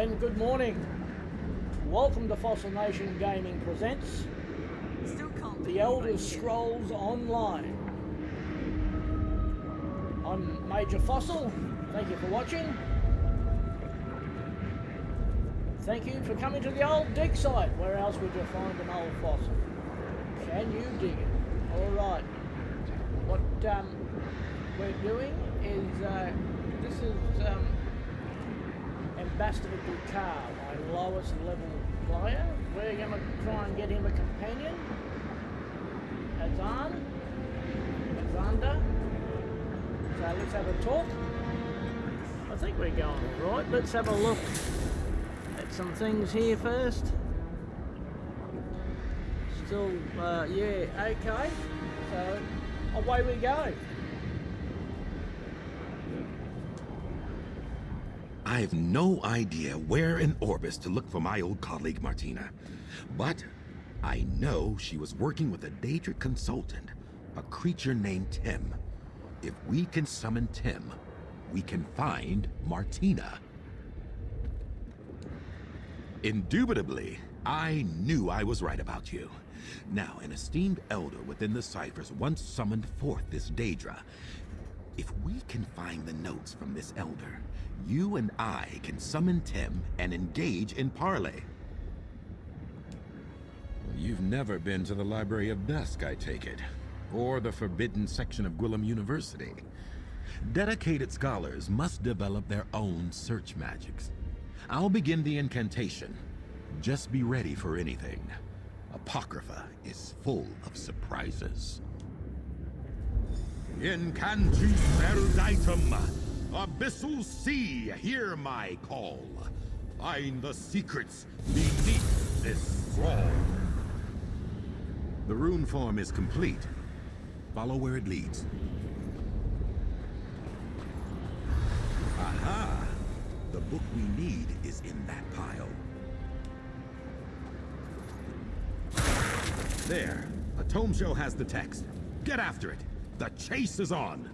and good morning. Welcome to Fossil Nation Gaming presents The Elder Scrolls Online. I'm Major Fossil. Thank you for watching. Thank you for coming to the old dig site. Where else would you find an old fossil? Can you dig it? Alright. What we're doing is, this is Ambassador Dukar, my lowest level player. We're going to try and get him a companion. Azanda. So let's have a talk. I think we're going alright. Let's have a look at some things here first. Still, yeah, okay. So, away we go. I have no idea where in Orbis to look for my old colleague Martina, but I know she was working with a Daedric consultant, a creature named Tim. If we can summon Tim, we can find Martina. Indubitably, I knew I was right about you. Now, an esteemed elder within the ciphers once summoned forth this Daedra. If we can find the notes from this elder, you and I can summon Tim and engage in parley. You've never been to the Library of Dusk, I take it, or the forbidden section of Gwillem University. Dedicated scholars must develop their own search magics. I'll begin the incantation. Just be ready for anything. Apocrypha is full of surprises. Incantus eruditum, abyssal sea, hear my call. Find the secrets beneath this scroll. The rune form is complete. Follow where it leads. Aha! The book we need is in that pile. There. A tome show has the text. Get after it. The chase is on.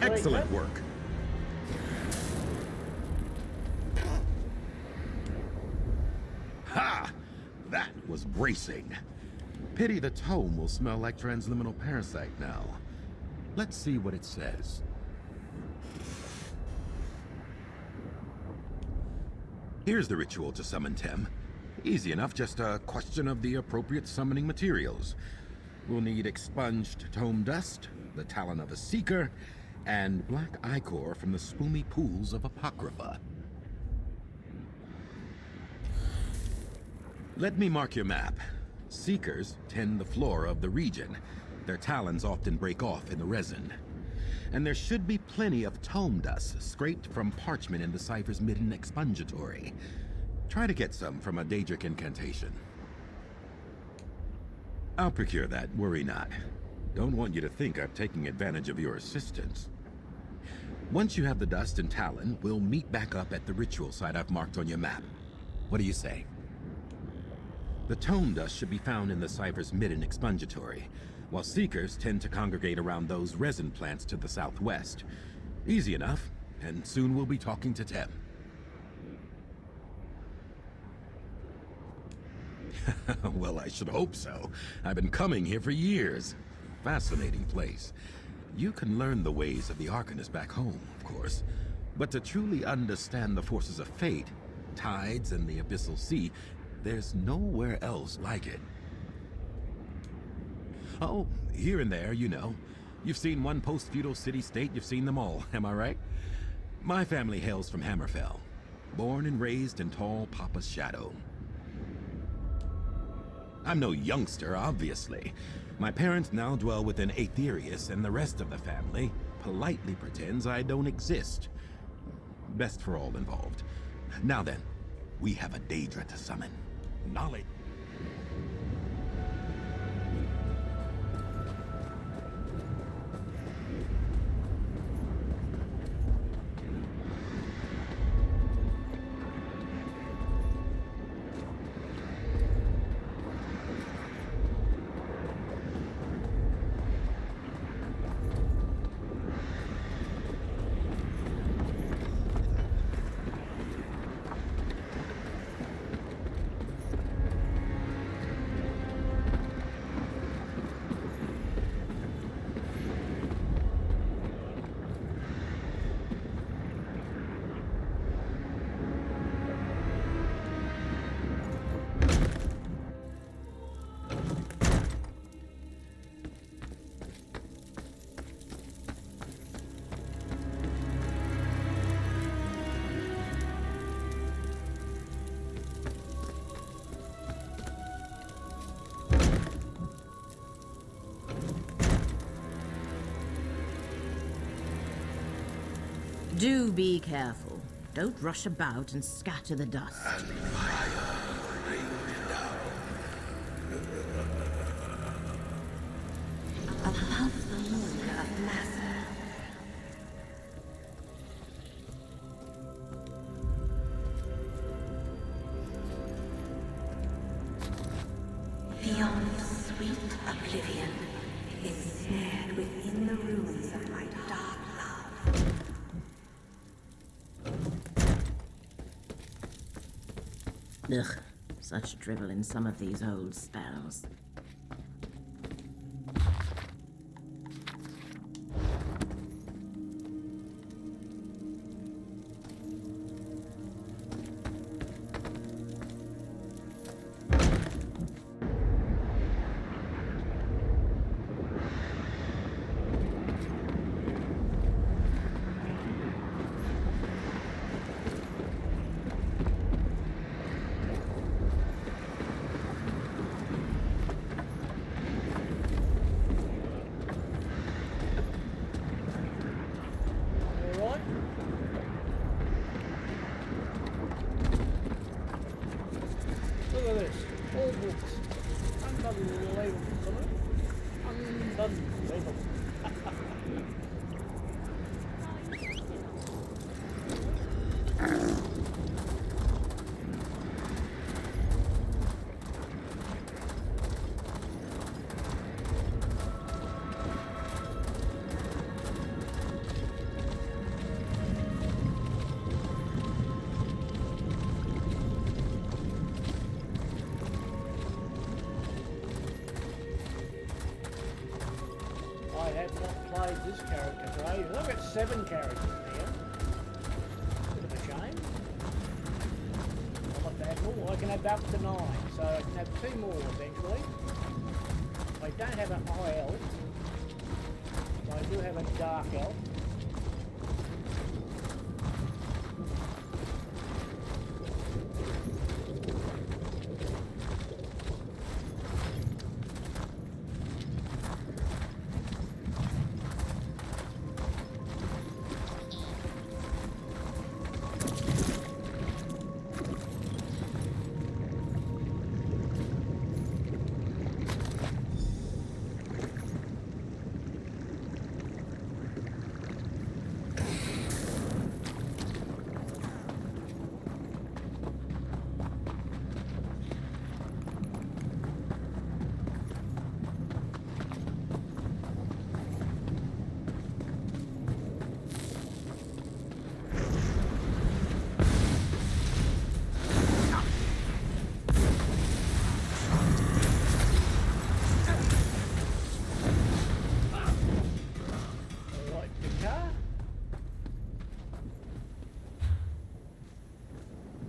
Excellent work. Ha! That was bracing. Pity the tome will smell like transliminal parasite now. Let's see what it says. Here's the ritual to summon Tim. Easy enough, just a question of the appropriate summoning materials. We'll need expunged tome dust, the talon of a seeker, and black ichor from the spoomy pools of Apocrypha. Let me mark your map. Seekers tend the flora of the region. Their talons often break off in the resin. And there should be plenty of tome dust scraped from parchment in the cipher's midden expungatory. Try to get some from a Daedric incantation. I'll procure that, worry not. Don't want you to think I'm taking advantage of your assistance. Once you have the dust and talon, we'll meet back up at the ritual site I've marked on your map. What do you say? The tome dust should be found in the cipher's midden expungatory, while seekers tend to congregate around those resin plants to the southwest. Easy enough, and soon we'll be talking to Tim. Well, I should hope so. I've been coming here for years. Fascinating place. You can learn the ways of the Arcanist back home, of course. But to truly understand the forces of fate, tides and the abyssal sea, there's nowhere else like it. Oh, here and there, you know. You've seen one post-feudal city-state, you've seen them all, am I right? My family hails from Hammerfell. Born and raised in tall Papa's shadow. I'm no youngster, obviously, My parents now dwell within Aetherius, and the rest of the family politely pretends I don't exist. Best for all involved. Now then, we have a Daedra to summon. Knowledge. Do be careful. Don't rush about and scatter the dust. Above the moon of Master. Beyond sweet oblivion is snared within the ruins of my dark love. Ugh, such drivel in some of these old spells. Alright. Look at this. All books. Unbelievable. Unbelievable. I have not played this character today. I've got 7 characters here. Bit of a shame. Not bad. Oh, I can have up to 9, so I can have 2 more eventually. I don't have an high elf, but I do have a dark elf.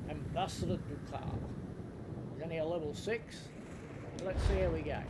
Ambassador Ducal. He's only a level 6. Let's see how we go.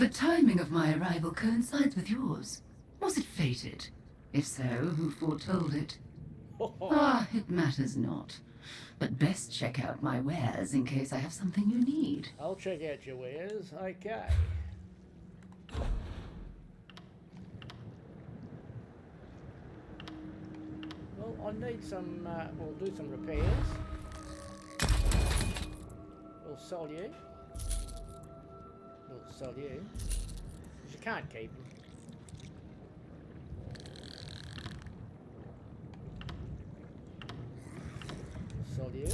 The timing of my arrival coincides with yours. Was it fated? If so, who foretold it? Ah, it matters not. But best check out my wares in case I have something you need. I'll check out your wares. Okay. Well, I need some, we'll do some repairs. We'll sell you. We'll sell you. You can't keep them. Sell you.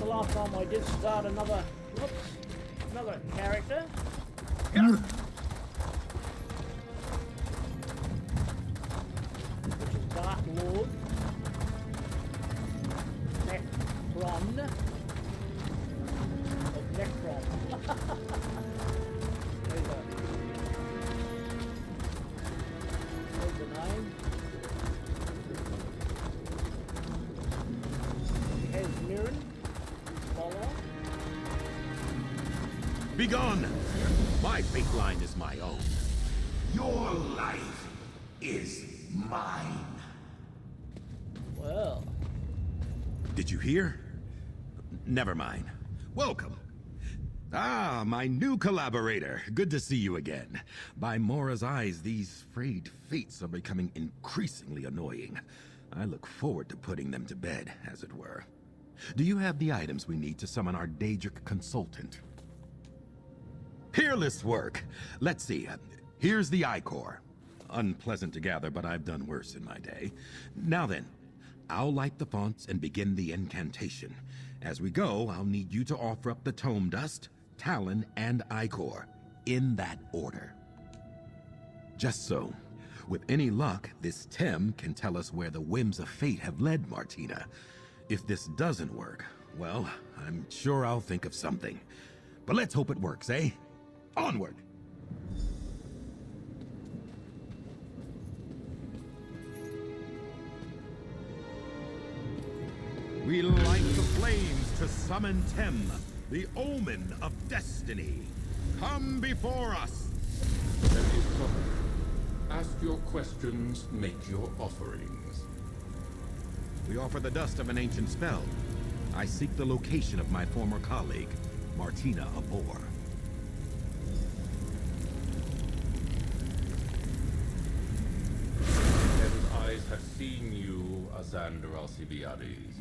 Last time I did start another, whoops, another character. Which is Dark Lord. Necron. Of Necron. There's the name. He has Mirren. Begone! My fate line is my own. Your life is mine. Well. Did you hear? Never mind. Welcome. Ah, my new collaborator. Good to see you again. By Mora's eyes, these frayed fates are becoming increasingly annoying. I look forward to putting them to bed, as it were. Do you have the items we need to summon our Daedric consultant? Peerless work! Let's see. Here's the Ichor. Unpleasant to gather, but I've done worse in my day. Now then, I'll light the fonts and begin the incantation. As we go, I'll need you to offer up the Tome Dust, Talon, and Ichor, in that order. Just so, with any luck, this Tem can tell us where the whims of fate have led Martina. If this doesn't work, well, I'm sure I'll think of something. But let's hope it works, eh? Onward! We light the flames to summon Tem, the omen of destiny. Come before us! That is so. Ask your questions, make your offerings. We offer the dust of an ancient spell. I seek the location of my former colleague, Martina Abor. Heaven's eyes have seen you, Azander Alcibiades.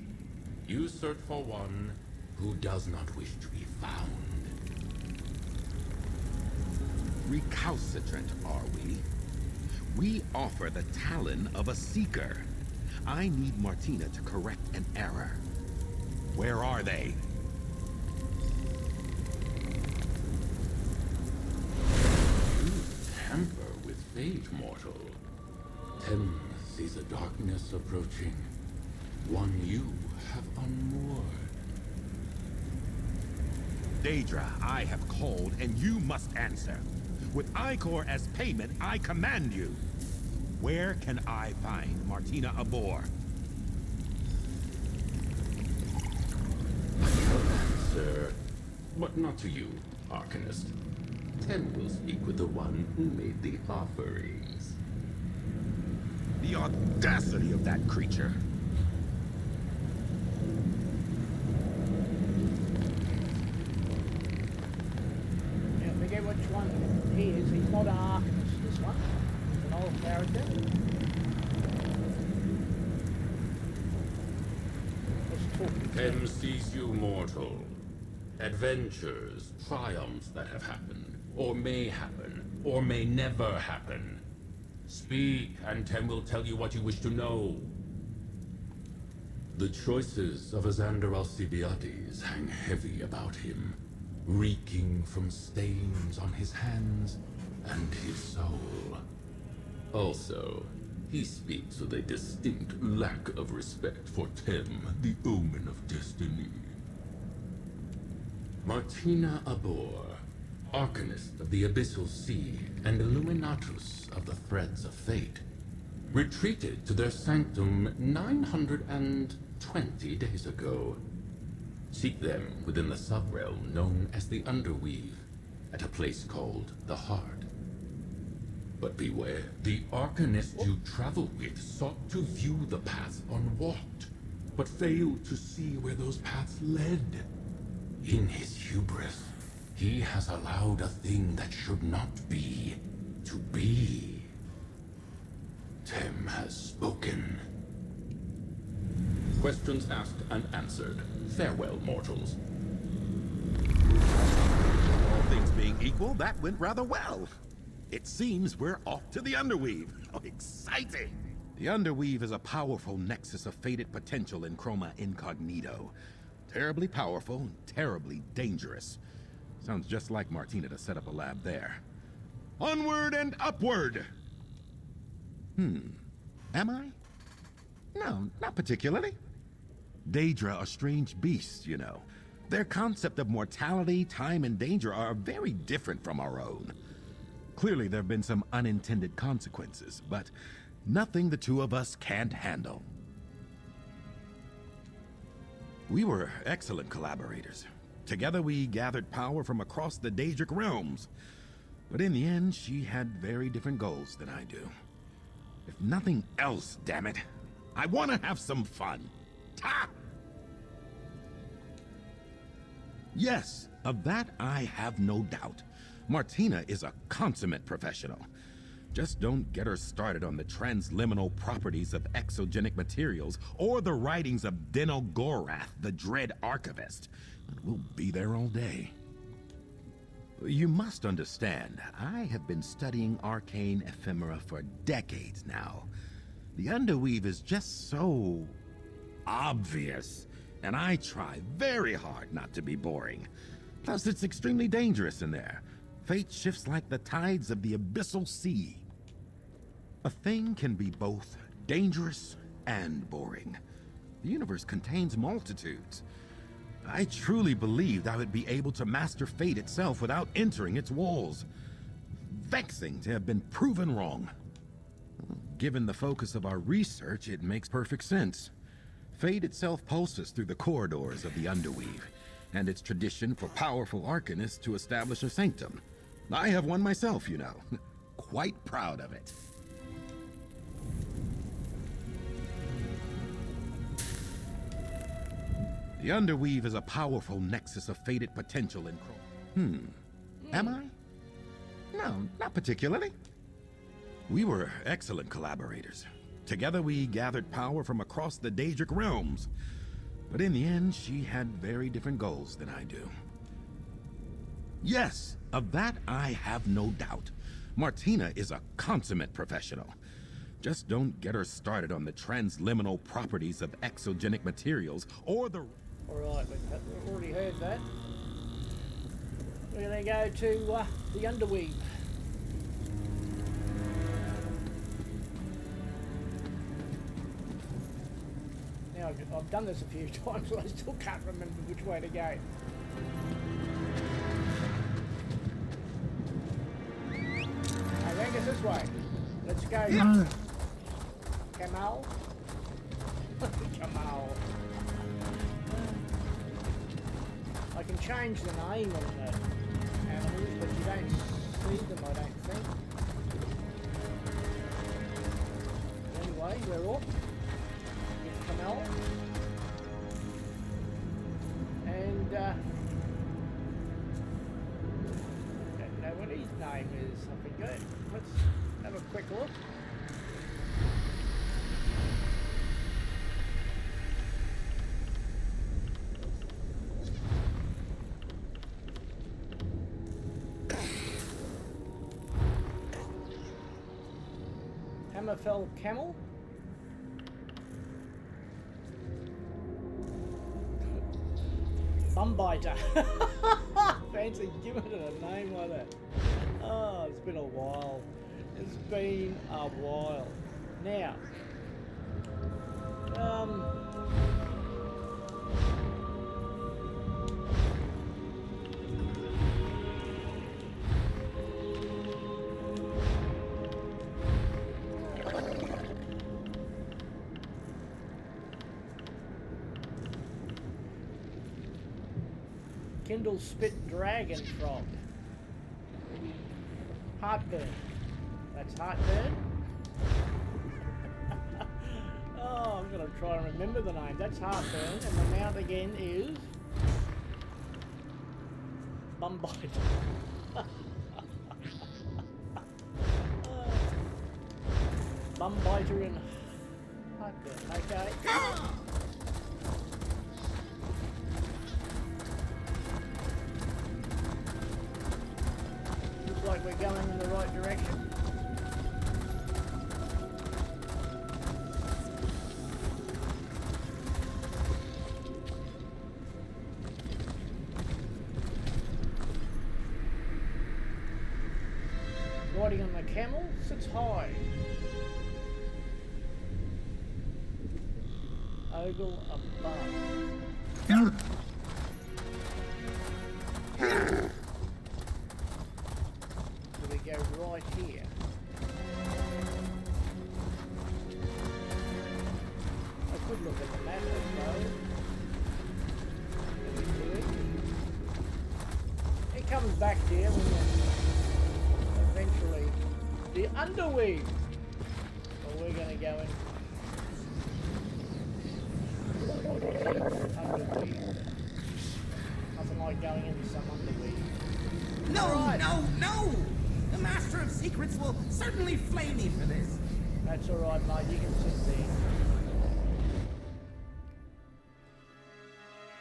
You search for one who does not wish to be found. Recalcitrant, are we? We offer the talon of a seeker. I need Martina to correct an error. Where are they? You tamper with fate, mortal. Tem sees a darkness approaching. One you have unmoored. Daedra, I have called, and you must answer. With Ichor as payment, I command you. Where can I find Martina Abor? I shall answer, but not to you, Arcanist. Tem will speak with the one who made the offerings. The audacity of that creature. Yeah, forget which one he is. He's not an Arcanist, this one. He's an old character. Let's talk. Tem sees you, mortal. Adventures, triumphs that have happened, or may happen, or may never happen. Speak, and Tem will tell you what you wish to know. The choices of Xander Alcibiades hang heavy about him, reeking from stains on his hands and his soul. Also, he speaks with a distinct lack of respect for Tem, the Omen of Destiny. Martina Abor, Arcanist of the Abyssal Sea and Illuminatus of the Threads of Fate, retreated to their sanctum 920 days ago. Seek them within the subrealm known as the Underweave, at a place called the Heart. But beware, the Arcanist you travel with sought to view the paths unwalked, but failed to see where those paths led. In his hubris, he has allowed a thing that should not be, to be. Tem has spoken. Questions asked and answered. Farewell, mortals. All things being equal, that went rather well. It seems we're off to the Underweave. How exciting! The Underweave is a powerful nexus of fated potential in Chroma Incognito. Terribly powerful, terribly dangerous. Sounds just like Martina to set up a lab there. Onward and upward! Am I? No, not particularly. Daedra are strange beasts, you know. Their concept of mortality, time, and danger are very different from our own. Clearly, there have been some unintended consequences, but nothing the two of us can't handle. We were excellent collaborators. Together we gathered power from across the Daedric realms. But in the end, she had very different goals than I do. If nothing else, damn it, I want to have some fun. Ta! Yes, of that I have no doubt. Martina is a consummate professional. Just don't get her started on the transliminal properties of exogenic materials or the writings of Deno Gorath, the Dread Archivist. We'll be there all day. You must understand, I have been studying arcane ephemera for decades now. The Underweave is just so obvious, and I try very hard not to be boring. Plus, it's extremely dangerous in there. Fate shifts like the tides of the Abyssal Sea. A thing can be both dangerous and boring. The universe contains multitudes. I truly believed I would be able to master fate itself without entering its walls. Vexing to have been proven wrong. Given the focus of our research, it makes perfect sense. Fate itself pulses through the corridors of the Underweave, and it's tradition for powerful arcanists to establish a sanctum. I have one myself, you know. Quite proud of it. The Underweave is a powerful nexus of fated potential in Am I? No, not particularly. We were excellent collaborators. Together we gathered power from across the Daedric realms. But in the end, she had very different goals than I do. Yes, of that I have no doubt. Martina is a consummate professional. Just don't get her started on the transliminal properties of exogenic materials or the... Alright, we've already heard that. We're going to go to the Underweave. Now, I've done this a few times, but I still can't remember which way to go. I think it's this way. Let's go. Kamal. Kamal. I can change the name on the animals, but you don't see them, I don't think. Anyway, we're off with Kamal. And, I don't know what his name is. I forget. Let's have a quick look. Hammerfell Camel. Bumbiter. Fancy giving it a name like that. Oh, it's been a while. It's been a while. Now, Kindle Spit Dragon Frog. Heartburn. That's Heartburn. Oh, I'm gonna try and remember the name. That's Heartburn, and the mount again is Bumbite. Bumbiter and Heartburn. Okay. Looks like we're going in the right direction. Riding on the camel sits high. Ogle above. So we go right here. I could look at the map, I suppose. It comes back here when you eventually the underweave. Well, we're going to go in. Underweave. Nothing like going into some underweave. No, Right. no! The Master of Secrets will certainly flame me for this. That's alright, mate. You can sit there.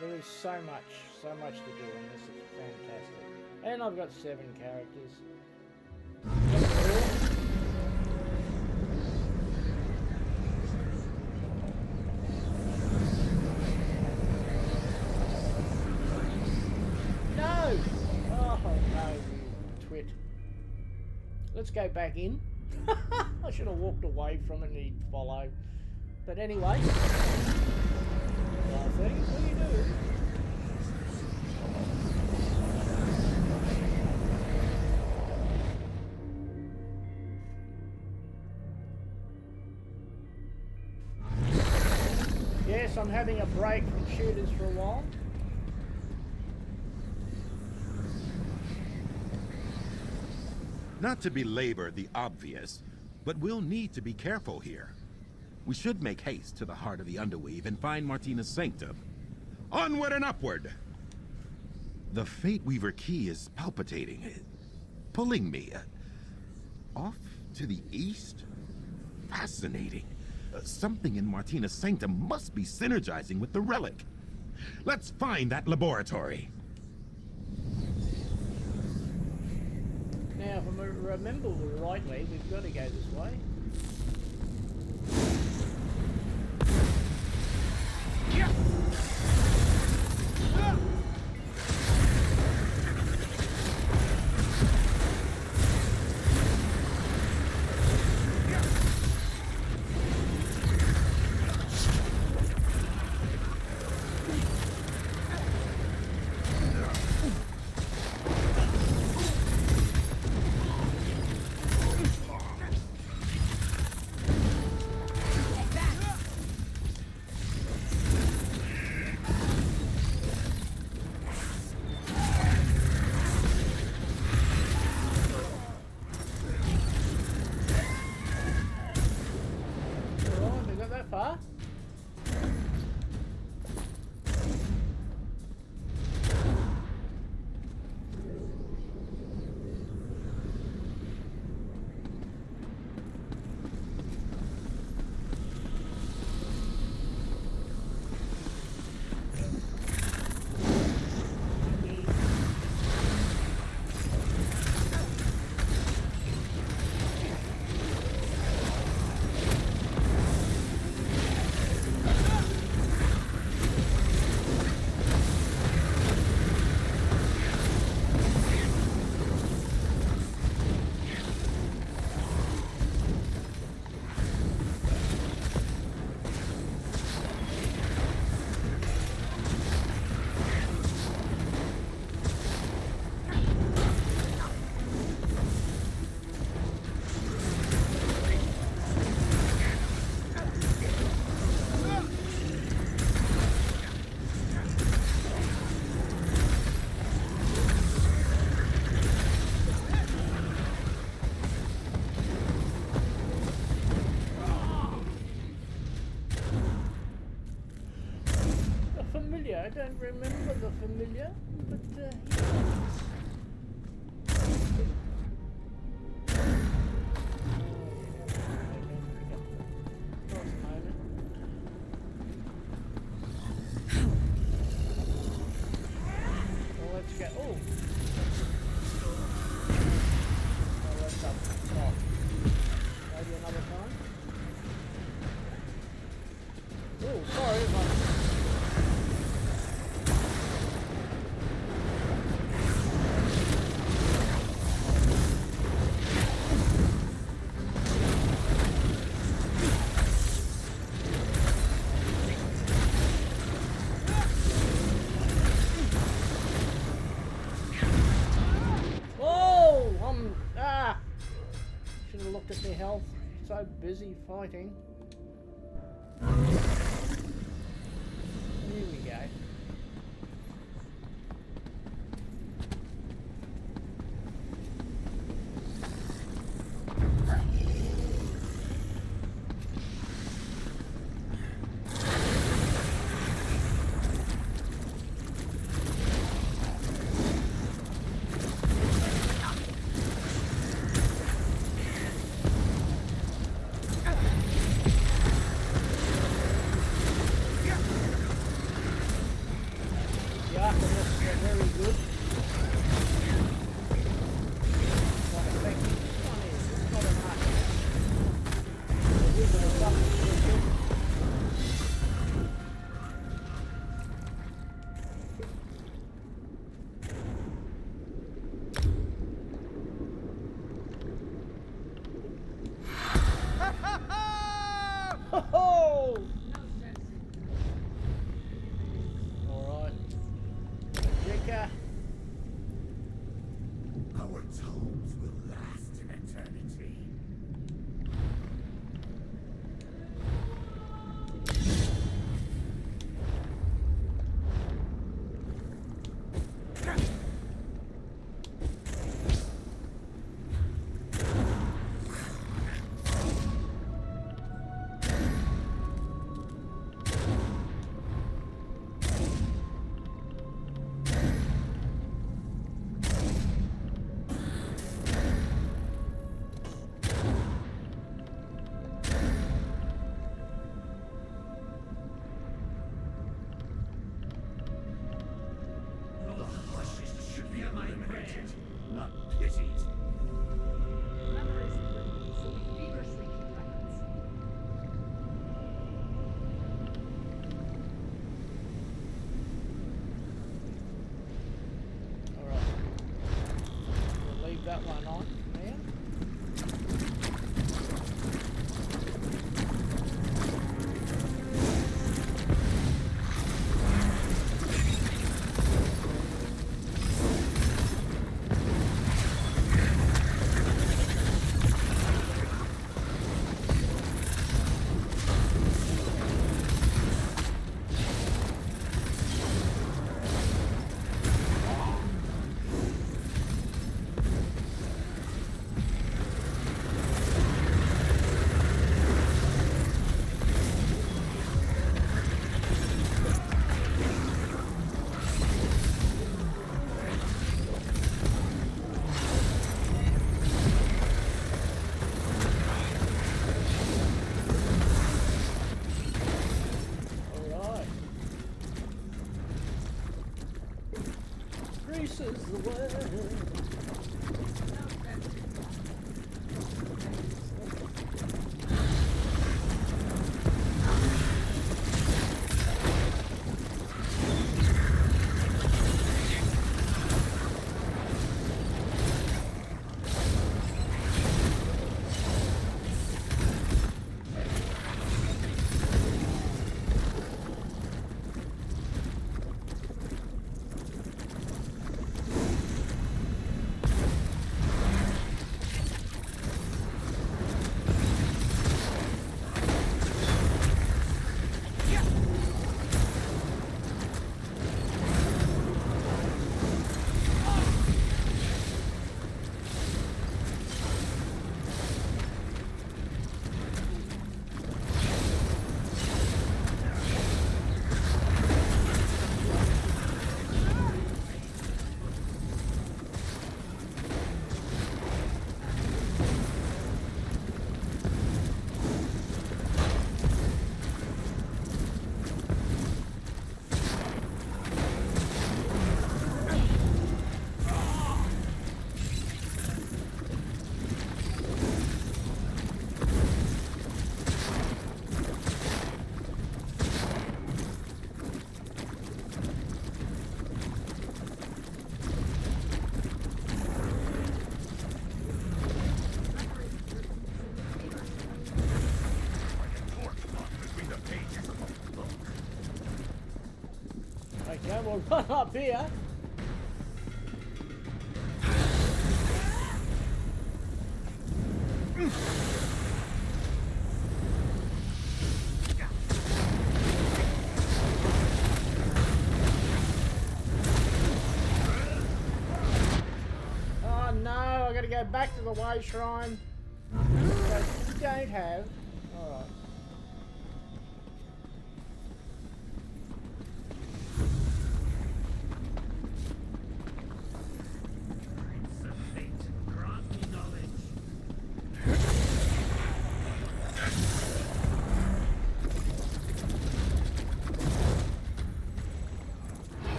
There is so much to do in this. It's fantastic. And I've got 7 characters. No! Oh no, you twit. Let's go back in. I should have walked away from it and he'd follow. But anyway. Things, what do you do? Yes, I'm having a break from shooters for a while. Not to belabor the obvious, but we'll need to be careful here. We should make haste to the heart of the Underweave and find Martina's sanctum. Onward and upward! The Fate Weaver key is palpitating, pulling me. Off to the east? Fascinating. Something in Martina's sanctum must be synergizing with the relic. Let's find that laboratory. Now, if I remember rightly, we've got to go this way. Alright, we got that far. I don't remember the familiar, but yeah. Let's go. Oh! Oh, that's up top. Maybe another time. Oh, sorry, but... Should have looked at their health. So busy fighting. Here we go. Our tomes will last an eternity. Not pitied. Alright. We'll leave that one on there. Grease is the word. Or one up here. Oh no, I gotta go back to the way shrine. I don't have. Alright.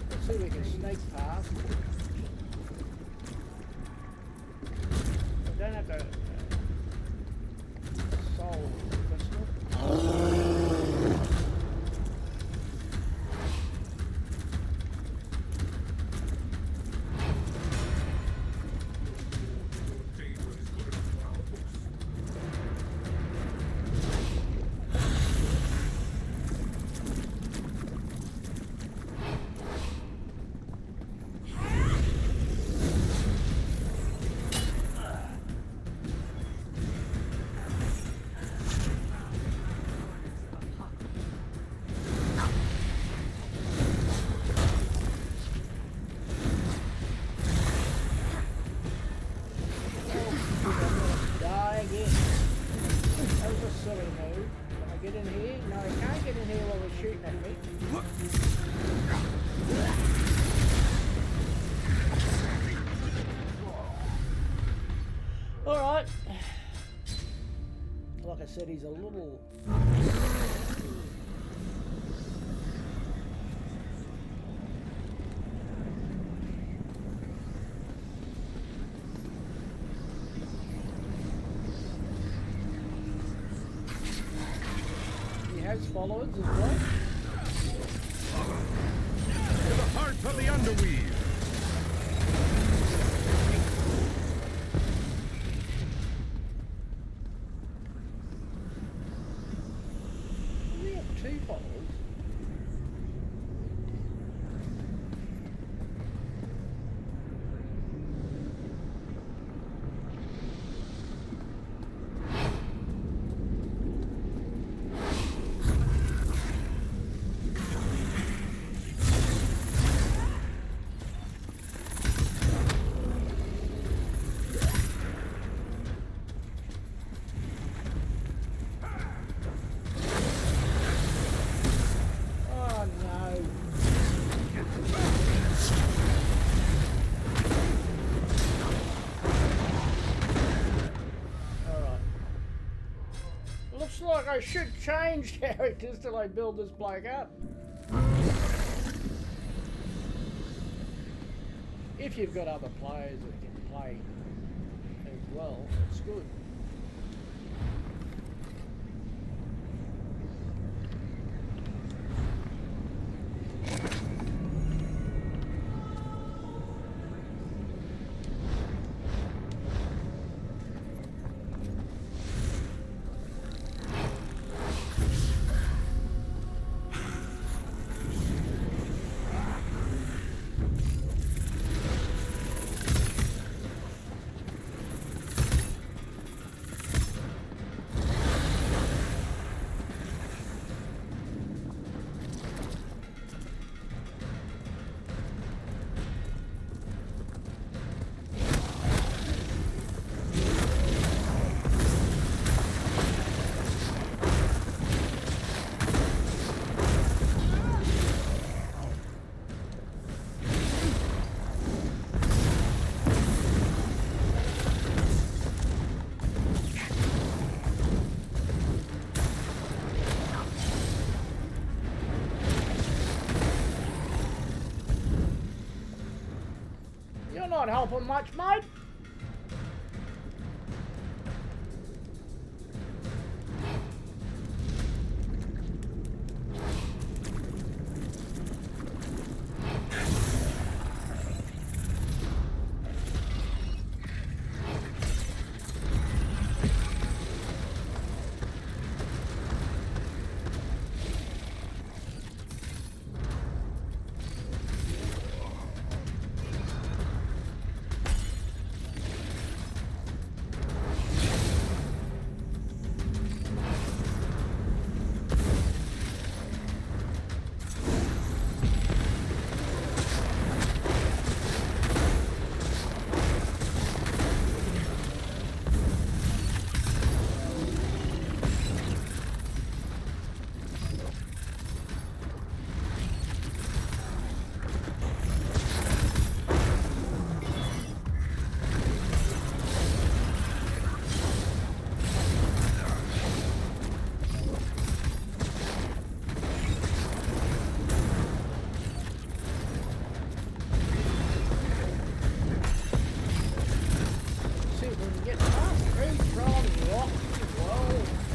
Let's see if we can sneak past. I don't have to solve crystal. Die again. That was a silly move. Can I get in here? No, I can't get in here while they're shooting at me. Alright. Like I said, he's a little... He has followers as well. To the heart of the Underweave! We have 2 followers. Oh no. Alright. Looks like I should change characters till I build this bloke up. If you've got other players that can play as well, it's good. You're not helping much, mate. if we can get past trees throwing rocks as well.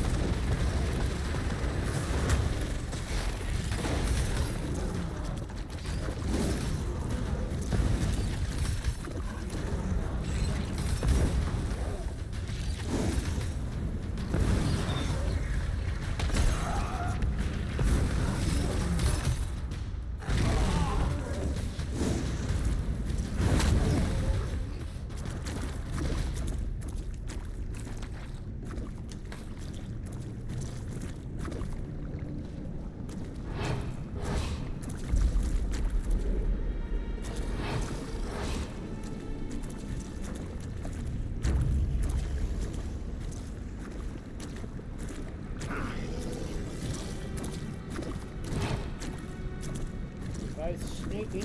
Both sneaky.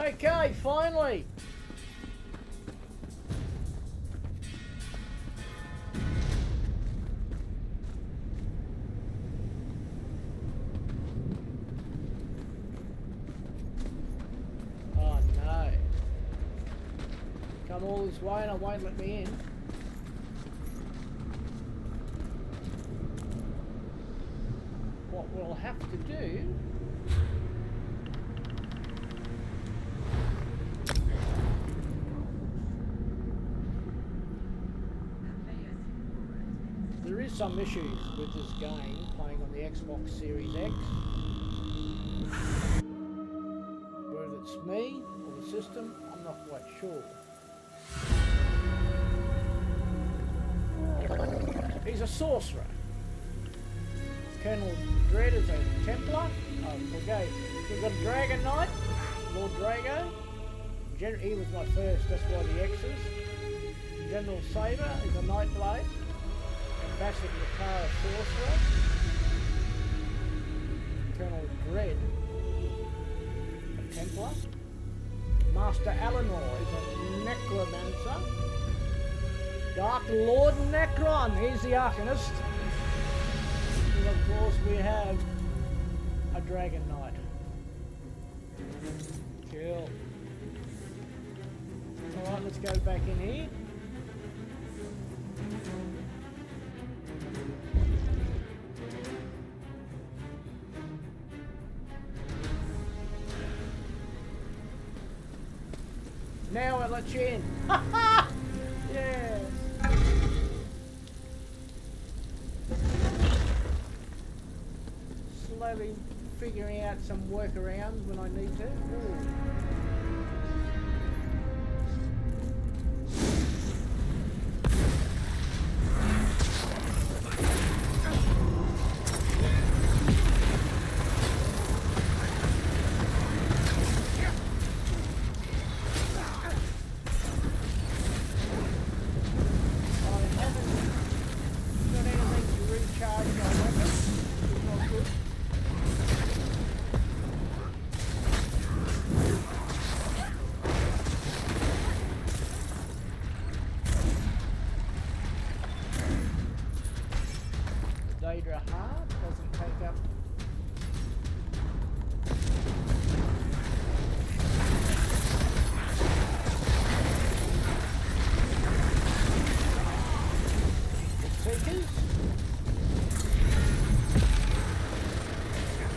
Okay, finally! Oh no. Come all this way and it won't let me in. What we'll have to do some issues with this game playing on the Xbox Series X. Whether it's me or the system, I'm not quite sure. He's a sorcerer. Colonel Dredd is a Templar. We've got a Dragon Knight, Lord Drago. He was my first, that's why the X's. General Saber is a Nightblade. Ambassador Katara, Sorcerer. Colonel Dredd, a Templar. Master Alinor is a Necromancer. Dark Lord Necron, he's the Arcanist. And of course we have a Dragon Knight. Cool. Alright, let's go back in here. Now I let you in. Ha ha! Yeah. Slowly figuring out some workarounds when I need to. Ooh. Daedra Heart doesn't take up. The Seekers.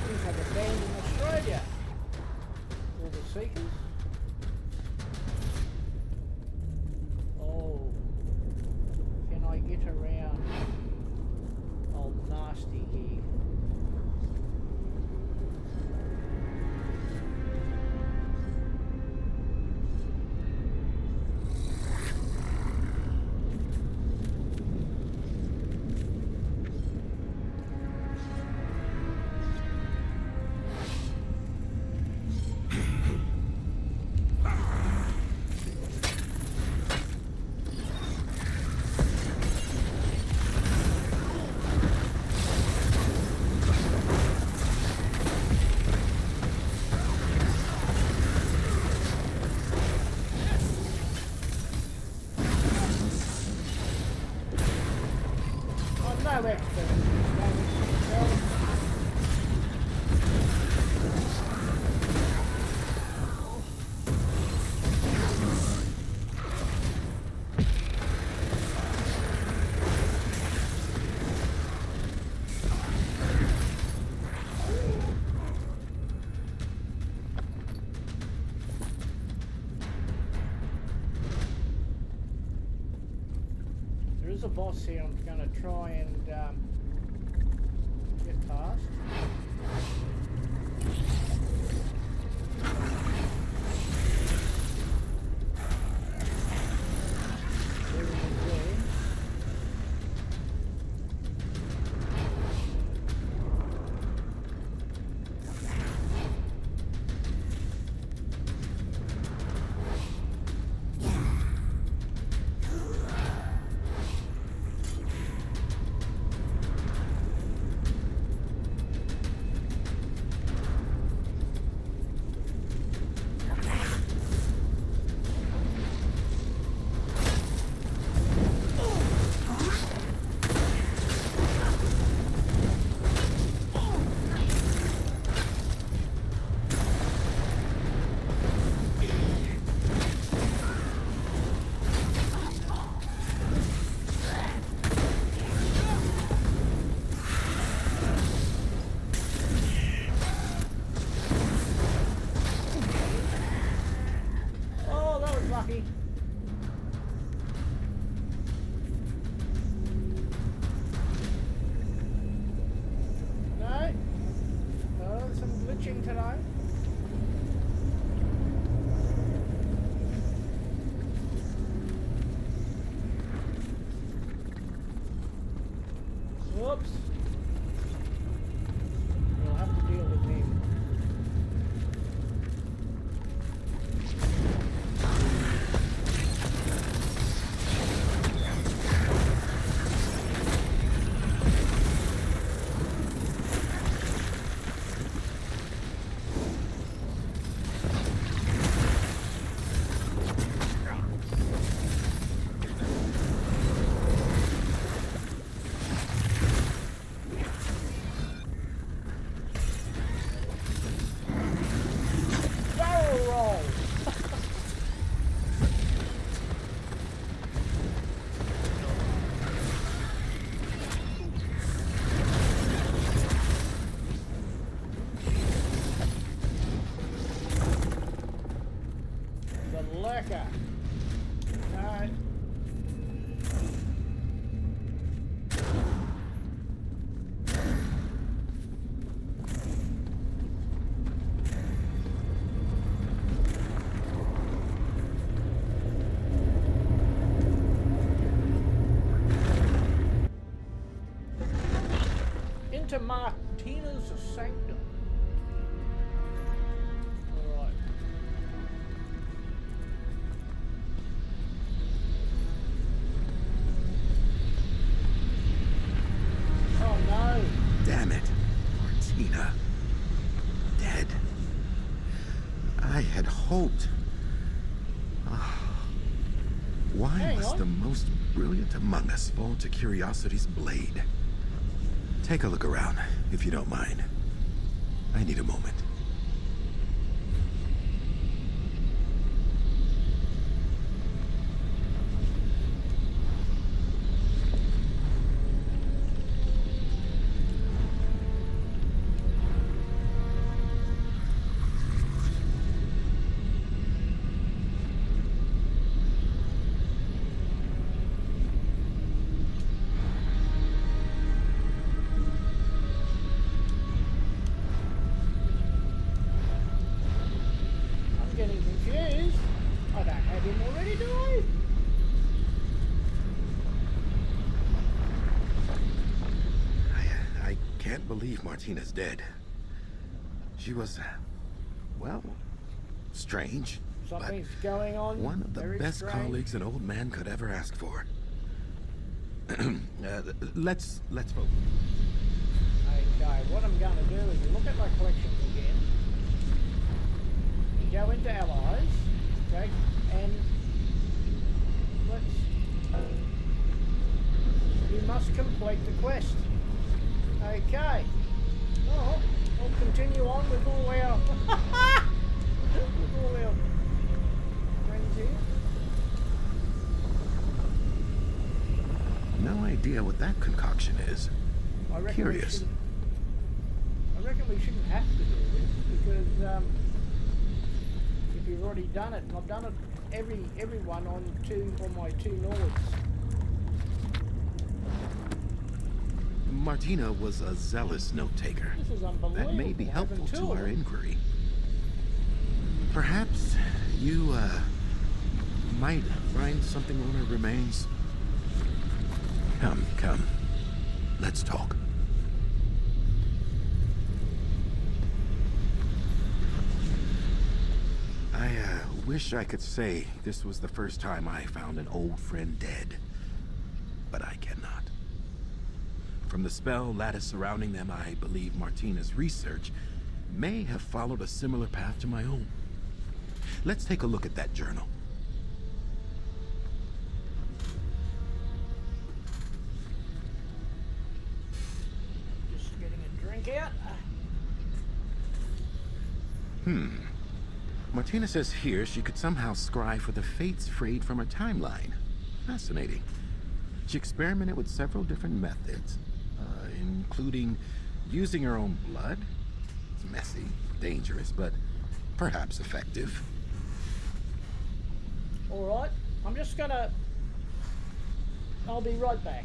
These have a band in Australia. All the Seekers. Oh. Can I get around? Oh, nasty here. No expert. There is a boss here I'm going to try and get past. There he is there. anything today? Whoops. We'll have to deal with him. Barrel roll! The lurker. Alright. Into Martina's sanctum. Alright. Oh no. Damn it. Martina. Dead. I had hoped. Why Hang must on. the most brilliant among us fall to curiosity's blade? Take a look around, if you don't mind. I need a moment. I'm getting confused. I don't have him already, do I? I can't believe Martina's dead. She was, well, strange, but Something's going on. one of the very best strange. colleagues an old man could ever ask for. Let's vote. Okay, what I'm going to do is look at my collections again. Go into allies. Okay, and let's. You must complete the quest. Okay. Oh, I'll continue on with all our with all our friends here. No idea what that concoction is. I reckon Curious. I reckon we shouldn't have to do this because if you've already done it, and I've done it everyone on my two Nords. Martina was a zealous note-taker. This is unbelievable. That may be helpful Having to two of our them. inquiry. Perhaps you, might find something on her remains. Come. Let's talk. I, wish I could say this was the first time I found an old friend dead. But I cannot. From the spell lattice surrounding them, I believe Martina's research may have followed a similar path to my own. Let's take a look at that journal. Just getting a drink out. Martina says here she could somehow scry for the fates frayed from her timeline. Fascinating. She experimented with several different methods, including using her own blood. It's messy, dangerous, but perhaps effective. Alright, I'm just gonna... I'll be right back.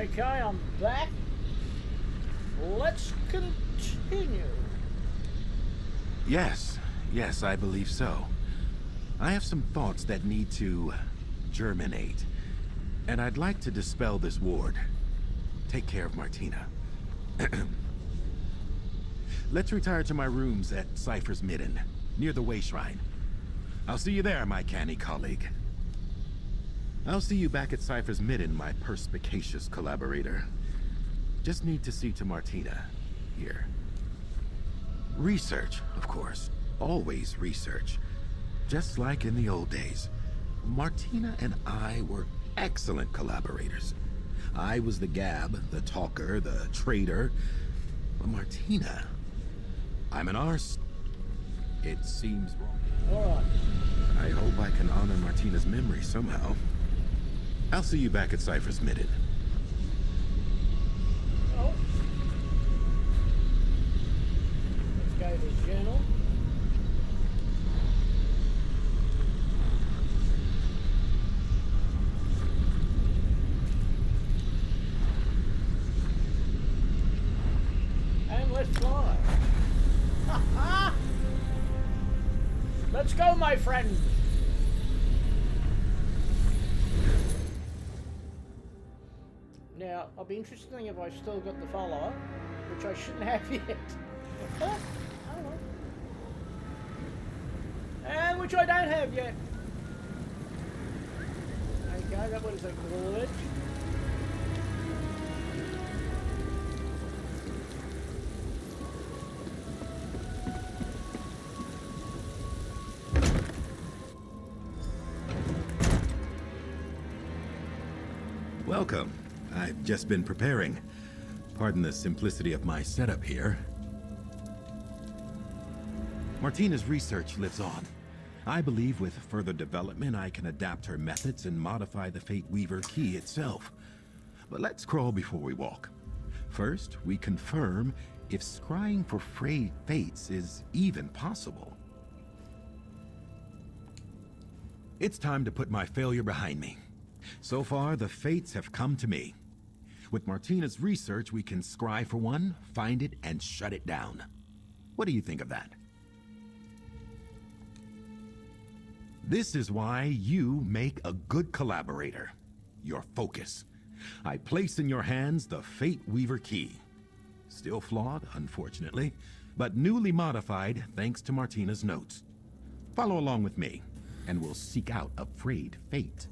Okay, I'm back. Let's continue. Yes, I believe so. I have some thoughts that need to germinate, and I'd like to dispel this ward. Take care of Martina. Let's retire to my rooms at Cypher's Midden, near the Way Shrine. I'll see you there, my canny colleague. I'll see you back at Cypher's Midden, my perspicacious collaborator. Just need to see to Martina, here. Research, of course. Always research. Just like in the old days. Martina and I were excellent collaborators. I was the gab, the talker, the trader. But Martina... I'm an arse. It seems wrong. Alright. I hope I can honor Martina's memory somehow. I'll see you back at Cypher's Midden. Oh. Let's go to journal. And let's fly. Let's go, my friend. Now, I'll be interested if I've still got the follower, which I shouldn't have yet. Oh well. And which I don't have yet. Okay, that was acknowledged. Welcome. I've just been preparing. Pardon the simplicity of my setup here. Martina's research lives on. I believe with further development I can adapt her methods and modify the Fate Weaver key itself. But let's crawl before we walk. First, we confirm if scrying for frayed fates is even possible. It's time to put my failure behind me. So far, the fates have come to me. With Martina's research, we can scry for one, find it, and shut it down. What do you think of that? This is why you make a good collaborator. Your focus. I place in your hands the Fate Weaver key. Still flawed, unfortunately, but newly modified thanks to Martina's notes. Follow along with me, and we'll seek out a frayed fate.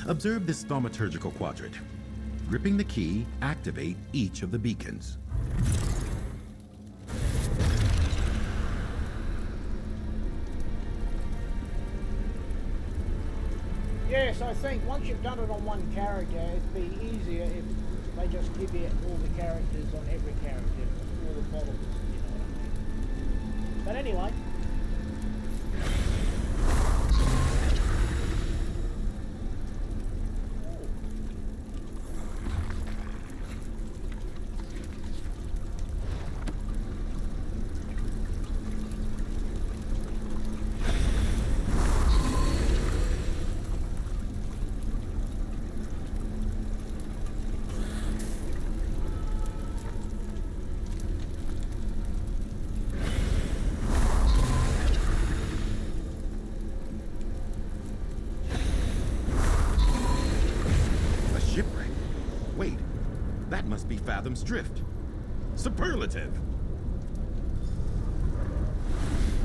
Observe this thaumaturgical quadrant. Gripping the key, activate each of the beacons. Yes, I think once you've done it on one character, it'd be easier if they just give you all the characters on every character, all the models, you know what I mean. But anyway. Fathom's Drift. Superlative!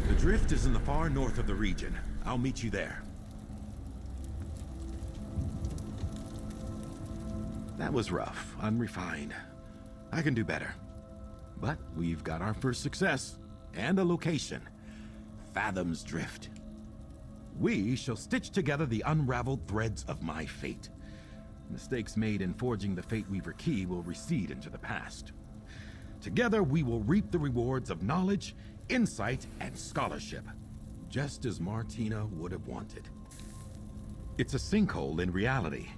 The drift is in the far north of the region. I'll meet you there. That was rough, unrefined. I can do better. But we've got our first success, and a location. Fathom's Drift. We shall stitch together the unraveled threads of my fate. Mistakes made in forging the Fate Weaver key will recede into the past. Together, we will reap the rewards of knowledge, insight, and scholarship, just as Martina would have wanted. It's a sinkhole in reality,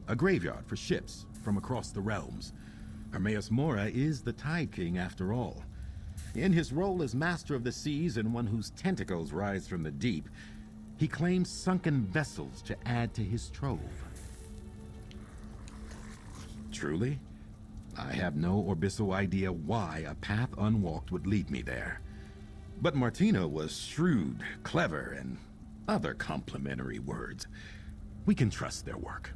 a graveyard for ships from across the realms. Hermaeus Mora is the Tide King after all. In his role as Master of the Seas and one whose tentacles rise from the deep, he claims sunken vessels to add to his trove. Truly, I have no Orbiso idea why a path unwalked would lead me there. But Martina was shrewd, clever, and other complimentary words. We can trust their work.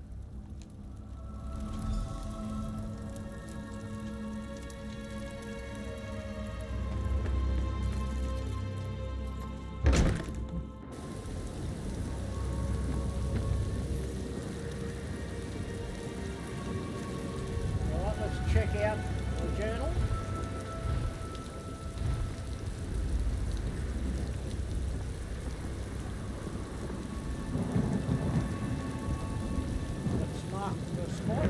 Alright, let's check out the journal. Let's mark the spot.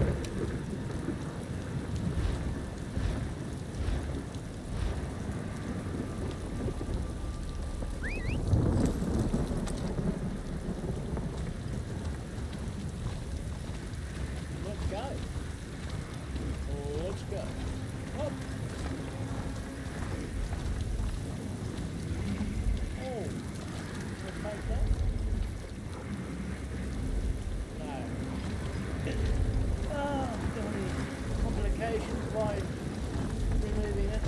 Let's go. Let's go. Oh. Oh. Let's take that. No. Oh, got any complications by removing it.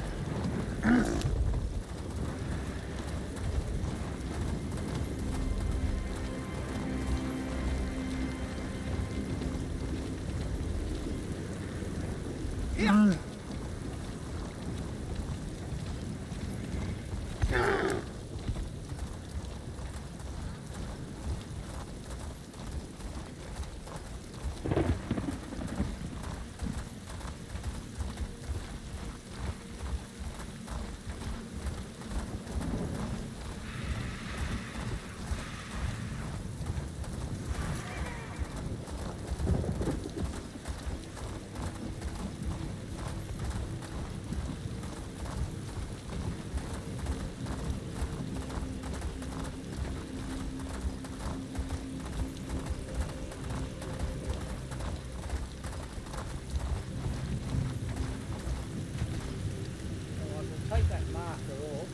Alright, we'll take that marker off.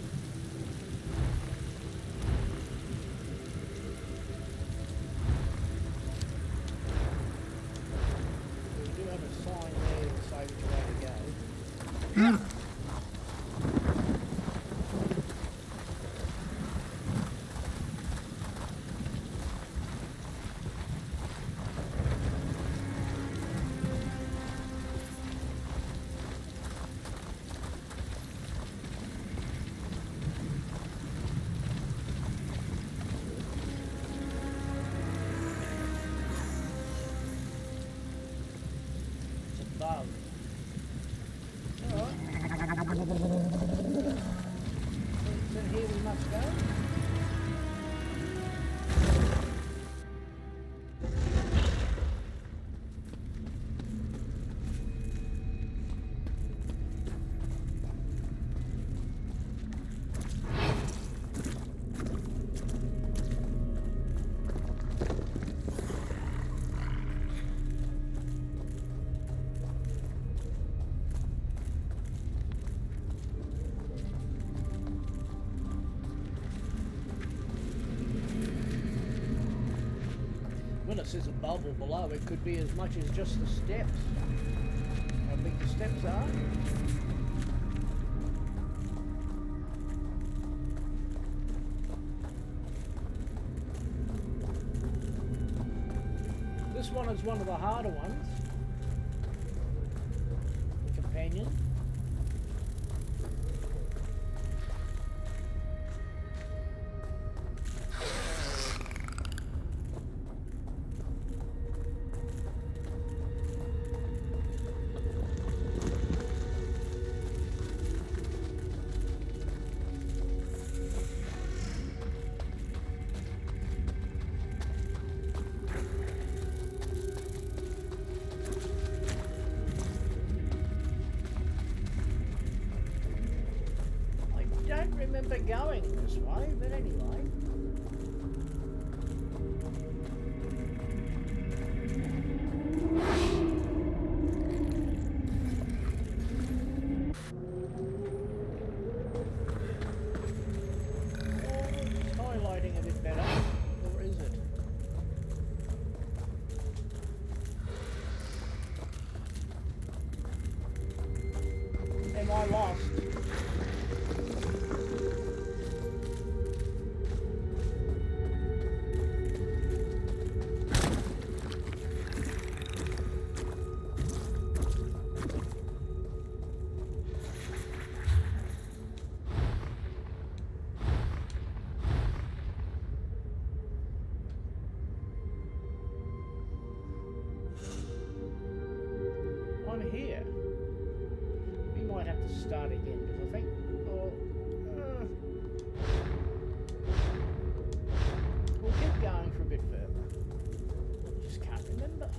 We do have a sign there to say which way to go. It's a bug. Alright. So here we must go. When it says above or below, it could be as much as just the steps. How big the steps are. This one is one of the harder ones. The companion. I don't remember going this way, but anyway. It's highlighting a bit better, or is it? I lost? I'm here. We might have to start again because I think, we'll keep going for a bit further. Just can't remember.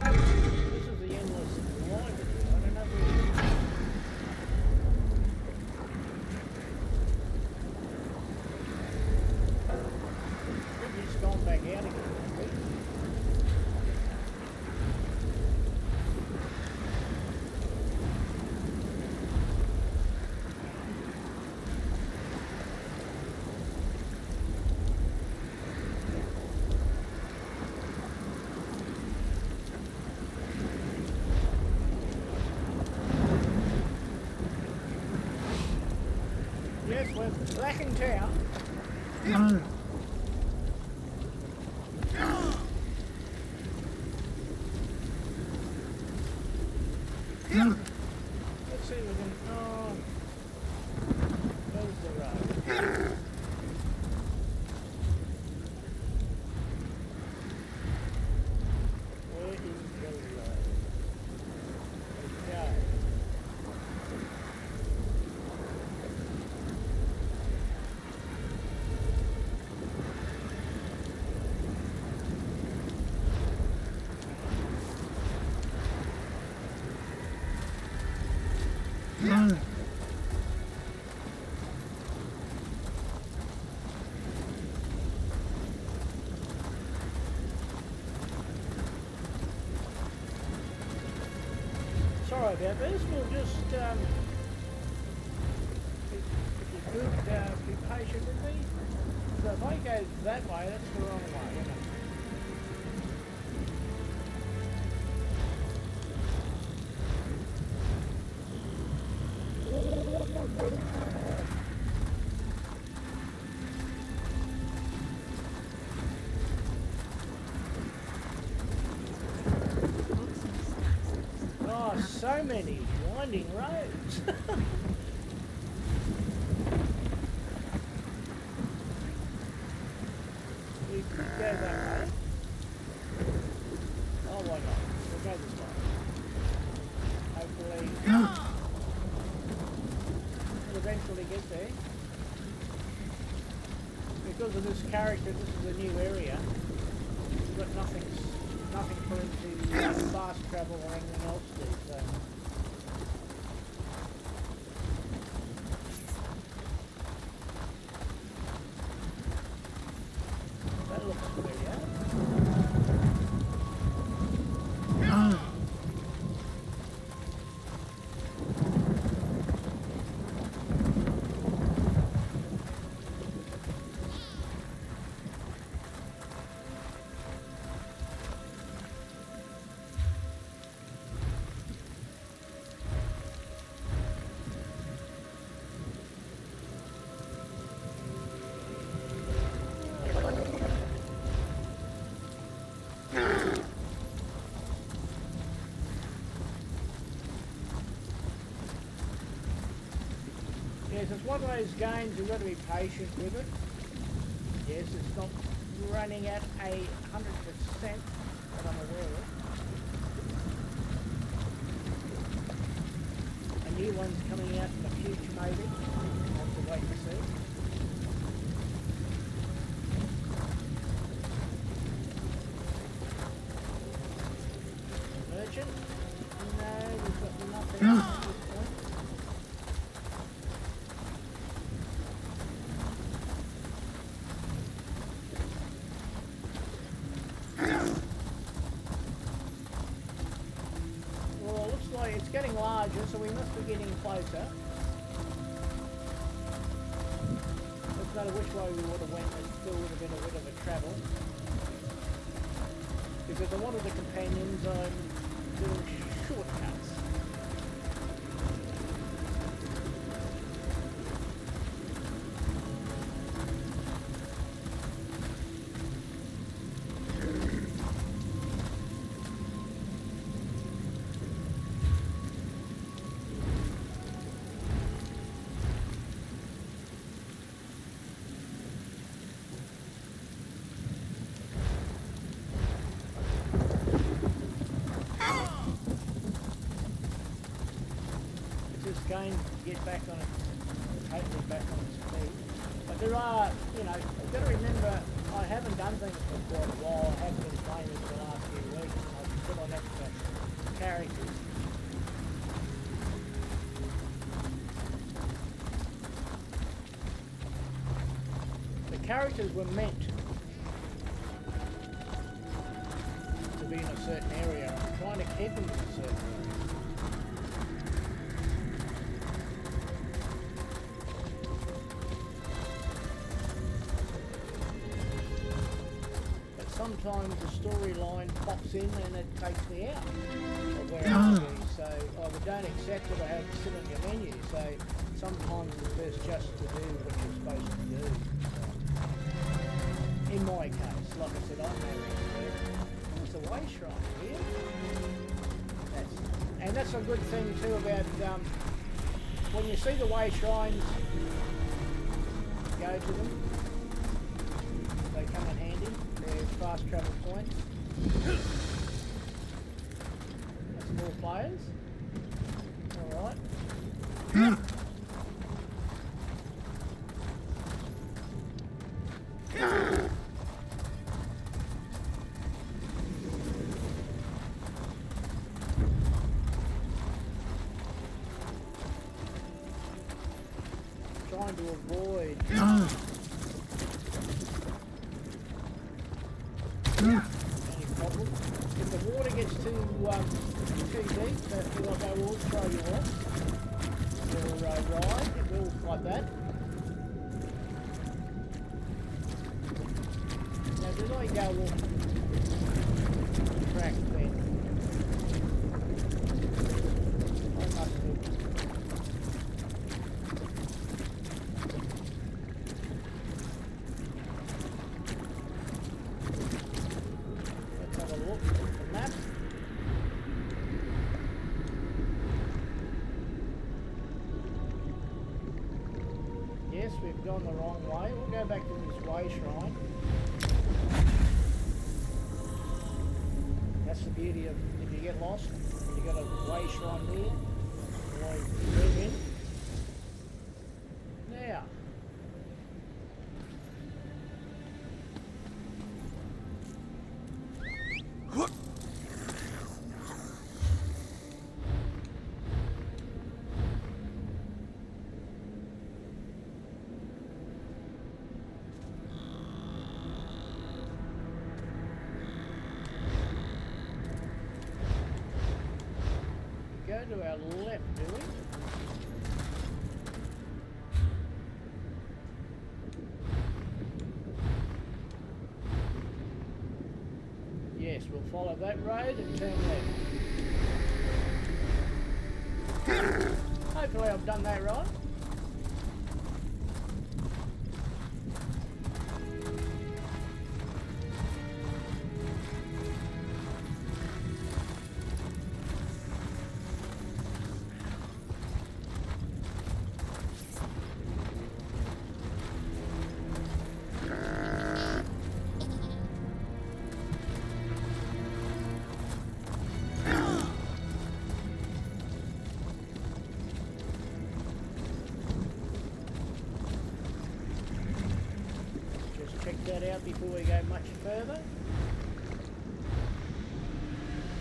This is the endless library. I don't know if we've just gone back out again. haven't we? Yes, we're back in town. Let's see if we can. Oh, there's the road. Where is the road? Okay. Sorry about this. We'll just, if you could be patient with me. So if I go that way, that's the wrong way, isn't it? Oh, so many winding roads. We could go that way. Oh, why not? We'll go this way. Hopefully, we'll eventually get there. Because of this character, this is a new area. We've got nothing for him to fast travel or anything else to. So. That looks familiar. Yes, it's one of those games you've got to be patient with it. Yes, it's not running at 100% that I'm aware of. A new one's coming out in the future maybe. so we must be getting closer. Doesn't matter which way we would have went, it still would have been a bit of a travel. Because a lot of the companions I'm doing shortcuts. Going to get back on its, hopefully back on its feet. But there are, you know, you've got to remember, I haven't done things for quite a while. I haven't been playing this for the last few weeks, and I've put on extra characters. The characters were meant to be in a certain area. I'm trying to keep them in a certain area. Sometimes the storyline pops in and it takes me out of where I should be. So either don't accept it or have to sit on your menu. So sometimes it's best just to do what you're supposed to do. In my case, like I said, I'm no expert. There's a way shrine here. And that's a good thing too about when you see the way shrines, go to them. They come in handy. They're fast travel points. That's more players. Alright. Trying to avoid any problem. If the water gets too deep, that will throw you off your ride. It will like that. Now, did I go off track then? I must have. Yes, we've gone the wrong way. We'll go back to this way shrine. That's the beauty of if you get lost, you got a way shrine there. Otherwise, you move in. Now. Go to our left, do we? Yes, we'll follow that road and turn left. Hopefully I've done that right. Check that out before we go much further.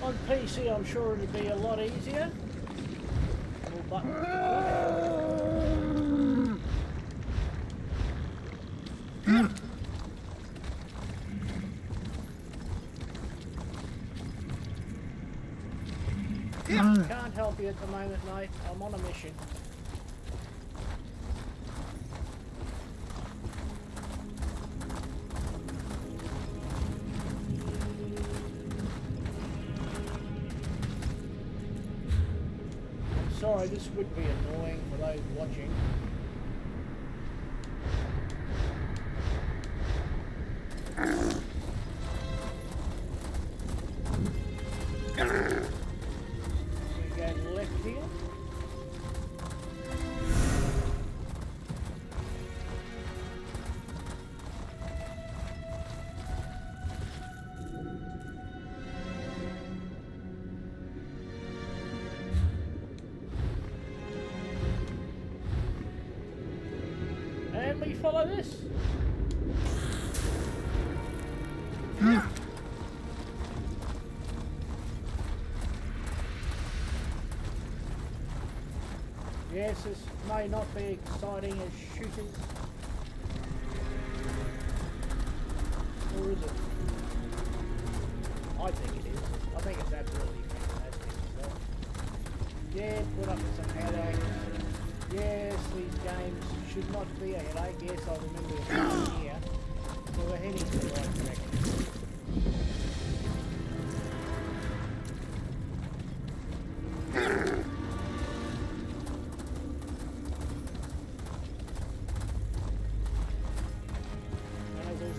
On PC I'm sure it'd be a lot easier. More buttons to push. Can't help help you at the moment, mate. I'm on a mission. I'm sorry, this would be annoying for those watching. We go left here. And we follow this. Yes, this may not be exciting as shooting. Or is it? I think it is. I think it's absolutely fantastic. So, yeah, put up with some headaches. Yes, these games should not be a headache. Yes, I remember it here. So we're heading to the right direction.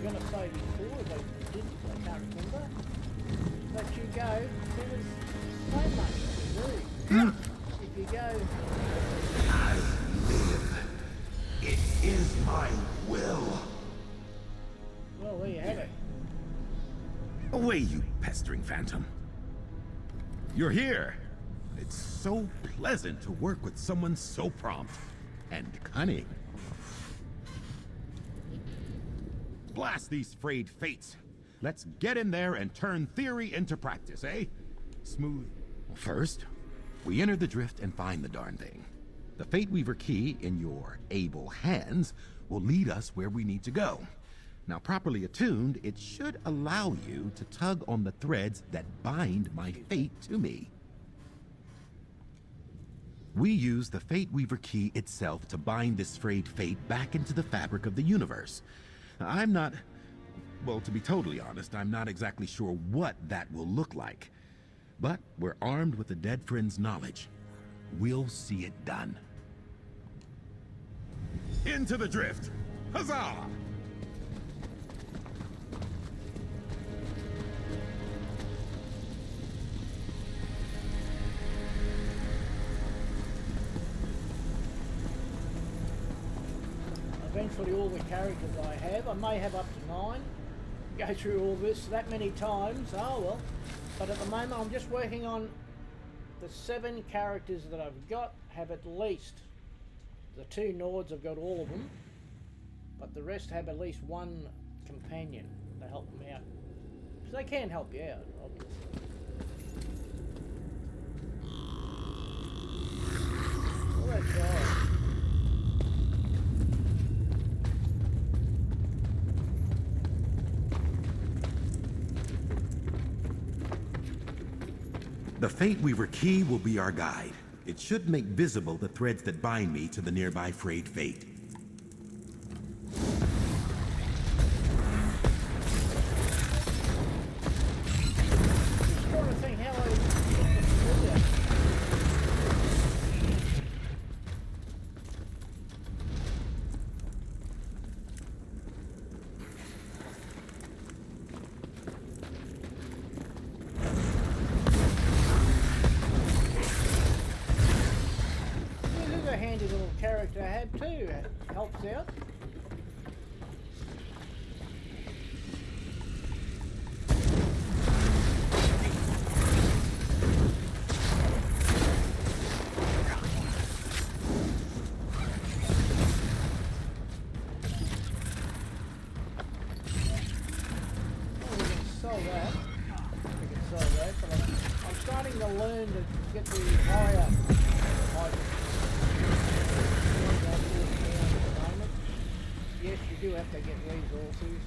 Going to say before, but I can't remember. Let you go. There was so much to do. If you go, I live. It is my will. well, there you have it. Away, you pestering phantom. You're here. It's so pleasant to work with someone so prompt and cunning. Blast these frayed fates. Let's get in there and turn theory into practice, eh? Smooth. First, we enter the drift and find the darn thing. The Fate Weaver key in your able hands will lead us where we need to go. Now, properly attuned, it should allow you to tug on the threads that bind my fate to me. We use the Fate Weaver key itself to bind this frayed fate back into the fabric of the universe. I'm not, well, to be totally honest, I'm not exactly sure what that will look like. But we're armed with the dead friend's knowledge. We'll see it done. Into the drift! Huzzah! Eventually all the characters I have, I may have up to 9, go through all this that many times, oh well. But at the moment I'm just working on the 7 characters that I've got, have at least, the 2 Nords I've got all of them, but the rest have at least one companion to help them out. So they can help you out, obviously. Well, that's right. The Fate Weaver key will be our guide. It should make visible the threads that bind me to the nearby frayed fate. Just trying to think how I do that. This is a handy little character I have too. It helps out. Sell that. We can sell that, but I'm starting to learn to get the higher items. Yes, you do have to get resources,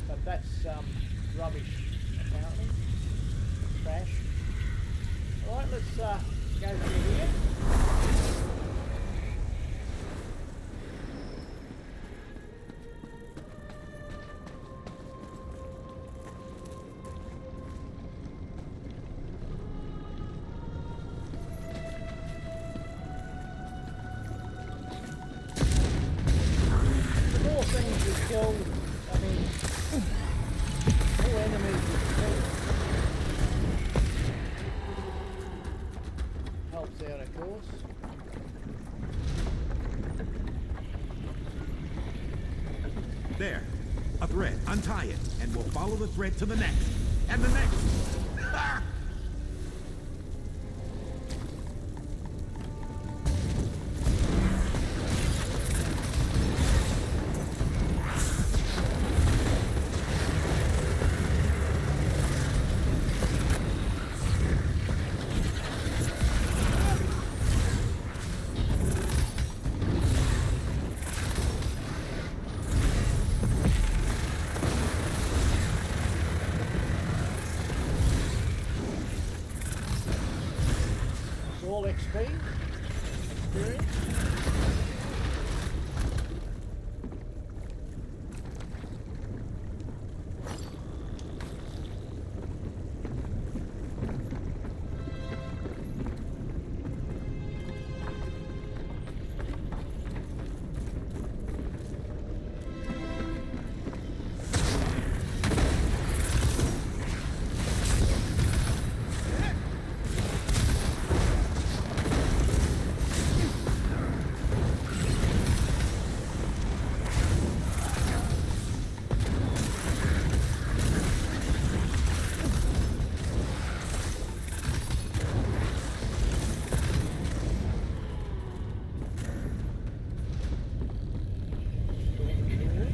but that's rubbish apparently. Trash. Right, let's go through here. The more things you kill, I mean, more enemies you kill. Helps out, of course. There. A thread. Untie it, and we'll follow the thread to the next. And the next. Ah! It's all XP. Experience.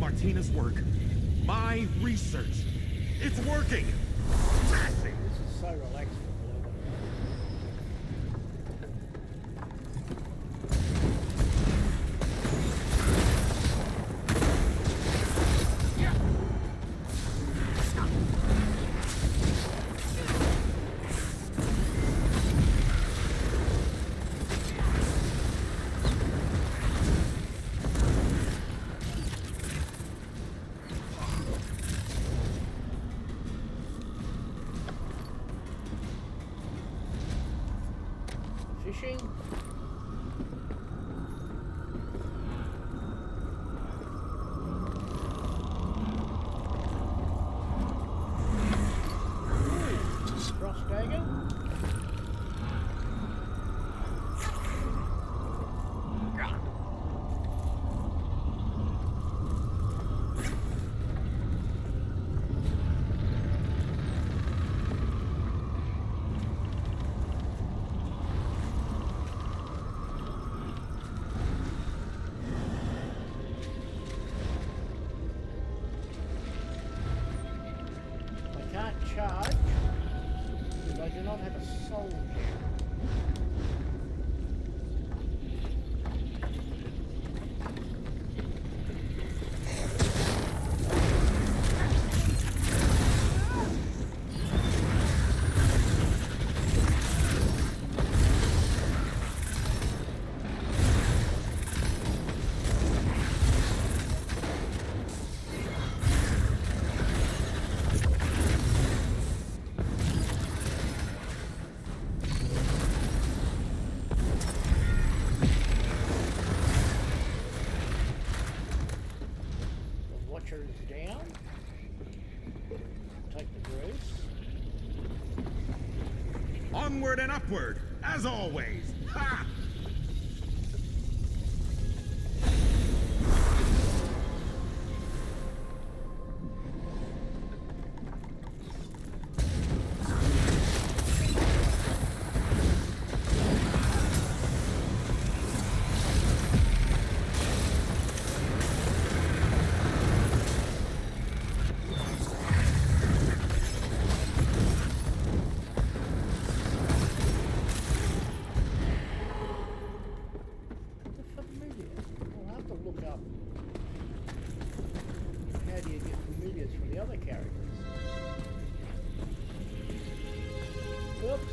Martina's work. My research. It's working! Fantastic! This is so relaxing. believe it or not. Fishing. Cross dagger. I can't charge because I do not have a soul gem. The Watcher is down. Take the grease. Onward and upward, as always! Ha! The familiar. I'll have to look up. How do you get familiars for the other characters? Oops.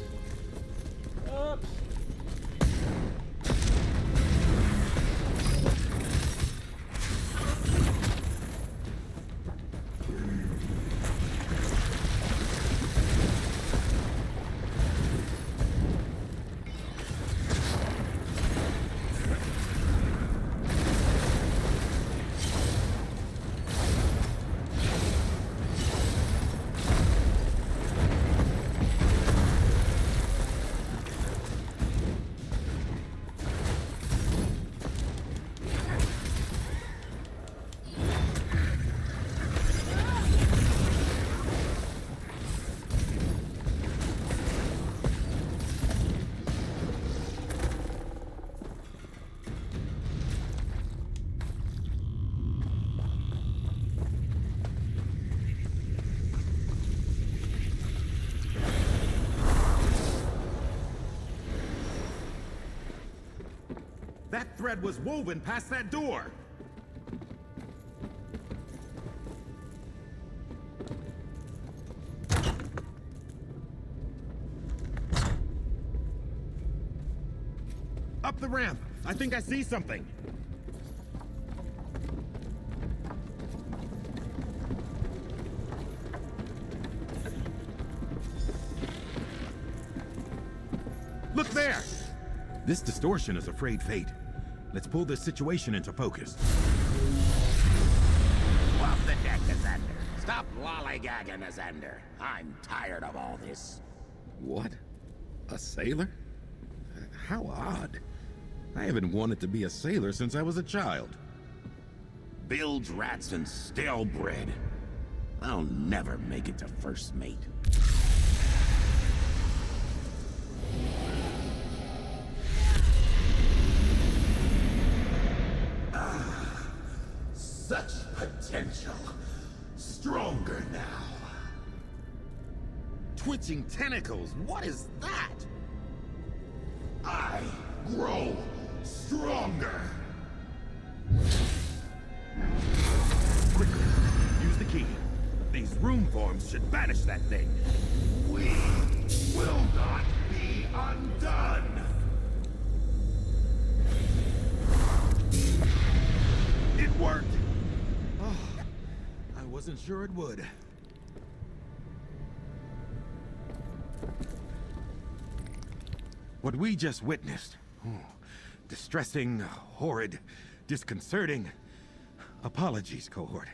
thread was woven past that door. Up the ramp. I think I see something. Look there! This distortion is a frayed fate. Let's pull this situation into focus. Off the deck, Azander. Stop lollygagging, Azander. I'm tired of all this. What? A sailor? How odd. I haven't wanted to be a sailor since I was a child. Bilge rats and stale bread. I'll never make it to first mate. Such potential. Stronger now. Twitching tentacles, what is that? I grow stronger. Quickly, use the key. These room forms should banish that thing. We will not be undone. It worked! Oh, I wasn't sure it would. What we just witnessed. Distressing, horrid, disconcerting. Apologies, cohort.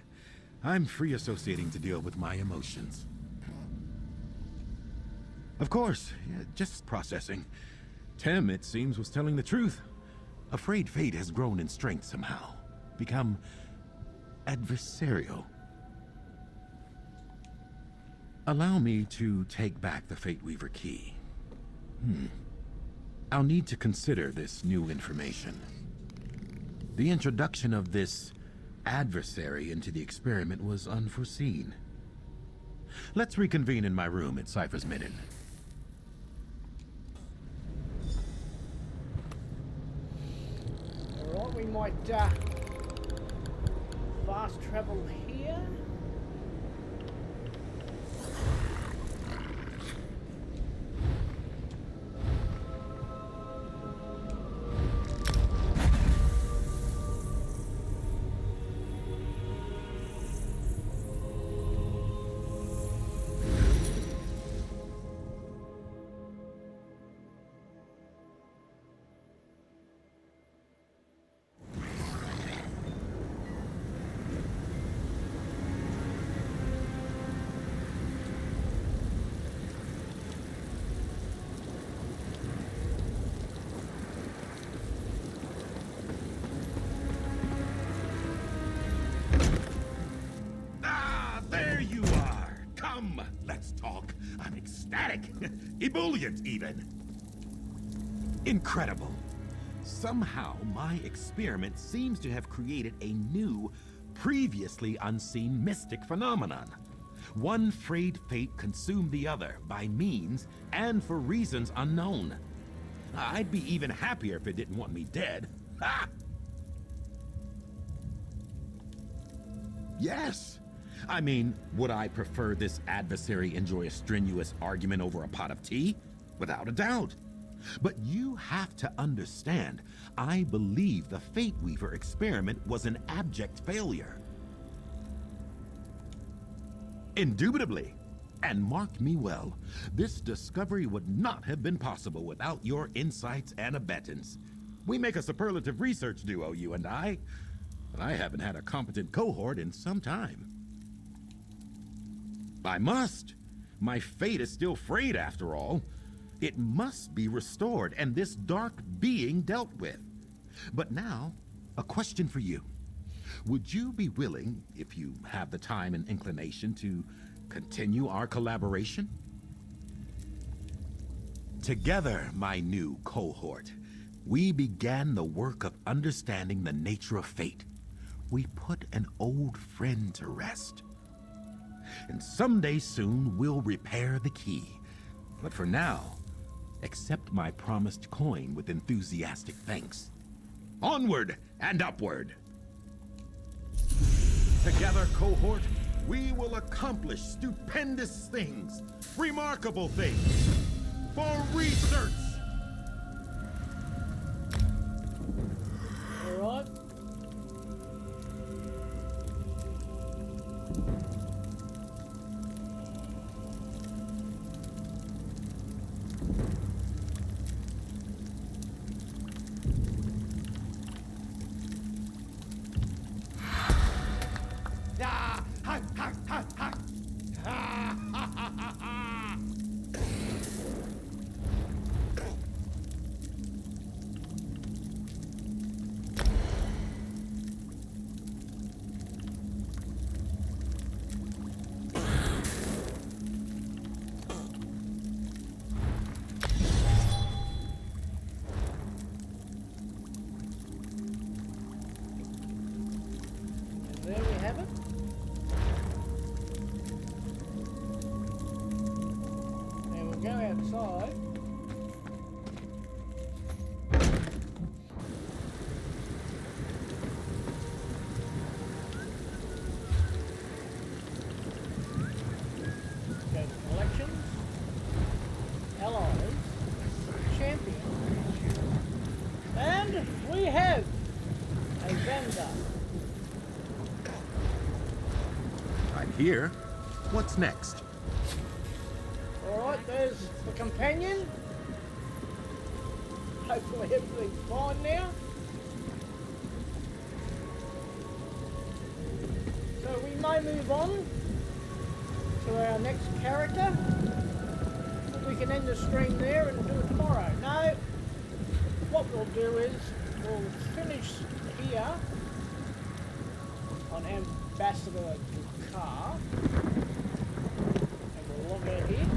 I'm free associating to deal with my emotions. Of course, yeah, just processing. Tem, it seems, was telling the truth. Afraid Fate has grown in strength somehow. Become adversarial. Allow me to take back the Fate Weaver key. I'll need to consider this new information. The introduction of this adversary into the experiment was unforeseen. Let's reconvene in my room at Cypher's Midden. Alright, we might fast travel here. Let's talk. I'm ecstatic. Ebullient, even. Incredible. Somehow, my experiment seems to have created a new, previously unseen mystic phenomenon. One frayed fate consumed the other by means and for reasons unknown. I'd be even happier if it didn't want me dead. Ha! Yes. I mean, would I prefer this adversary enjoy a strenuous argument over a pot of tea? Without a doubt. But you have to understand, I believe the Fate Weaver experiment was an abject failure. Indubitably. And mark me well, this discovery would not have been possible without your insights and abettance. We make a superlative research duo, you and I. But I haven't had a competent cohort in some time. I must. My fate is still frayed after all. It must be restored and this dark being dealt with. But now, a question for you. Would you be willing, if you have the time and inclination, to continue our collaboration? Together, my new cohort, we began the work of understanding the nature of fate. We put an old friend to rest. And someday soon, we'll repair the key. But for now, accept my promised coin with enthusiastic thanks. Onward and upward! Together, cohort, we will accomplish stupendous things, remarkable things, for research! Alright. Ah, ha, ha, ha, ha. Ah, ha, ha, ha, ha. And there we have it. And we'll go outside. Go to collections, allies, champions, and we have a vendor. I'm here. What's next? Alright, there's the companion. Hopefully everything's fine now. So we may move on to our next character. Or we can end the stream there and do it tomorrow. No, what we'll do is we'll finish here on Ambassador Ducar. And we'll log out here.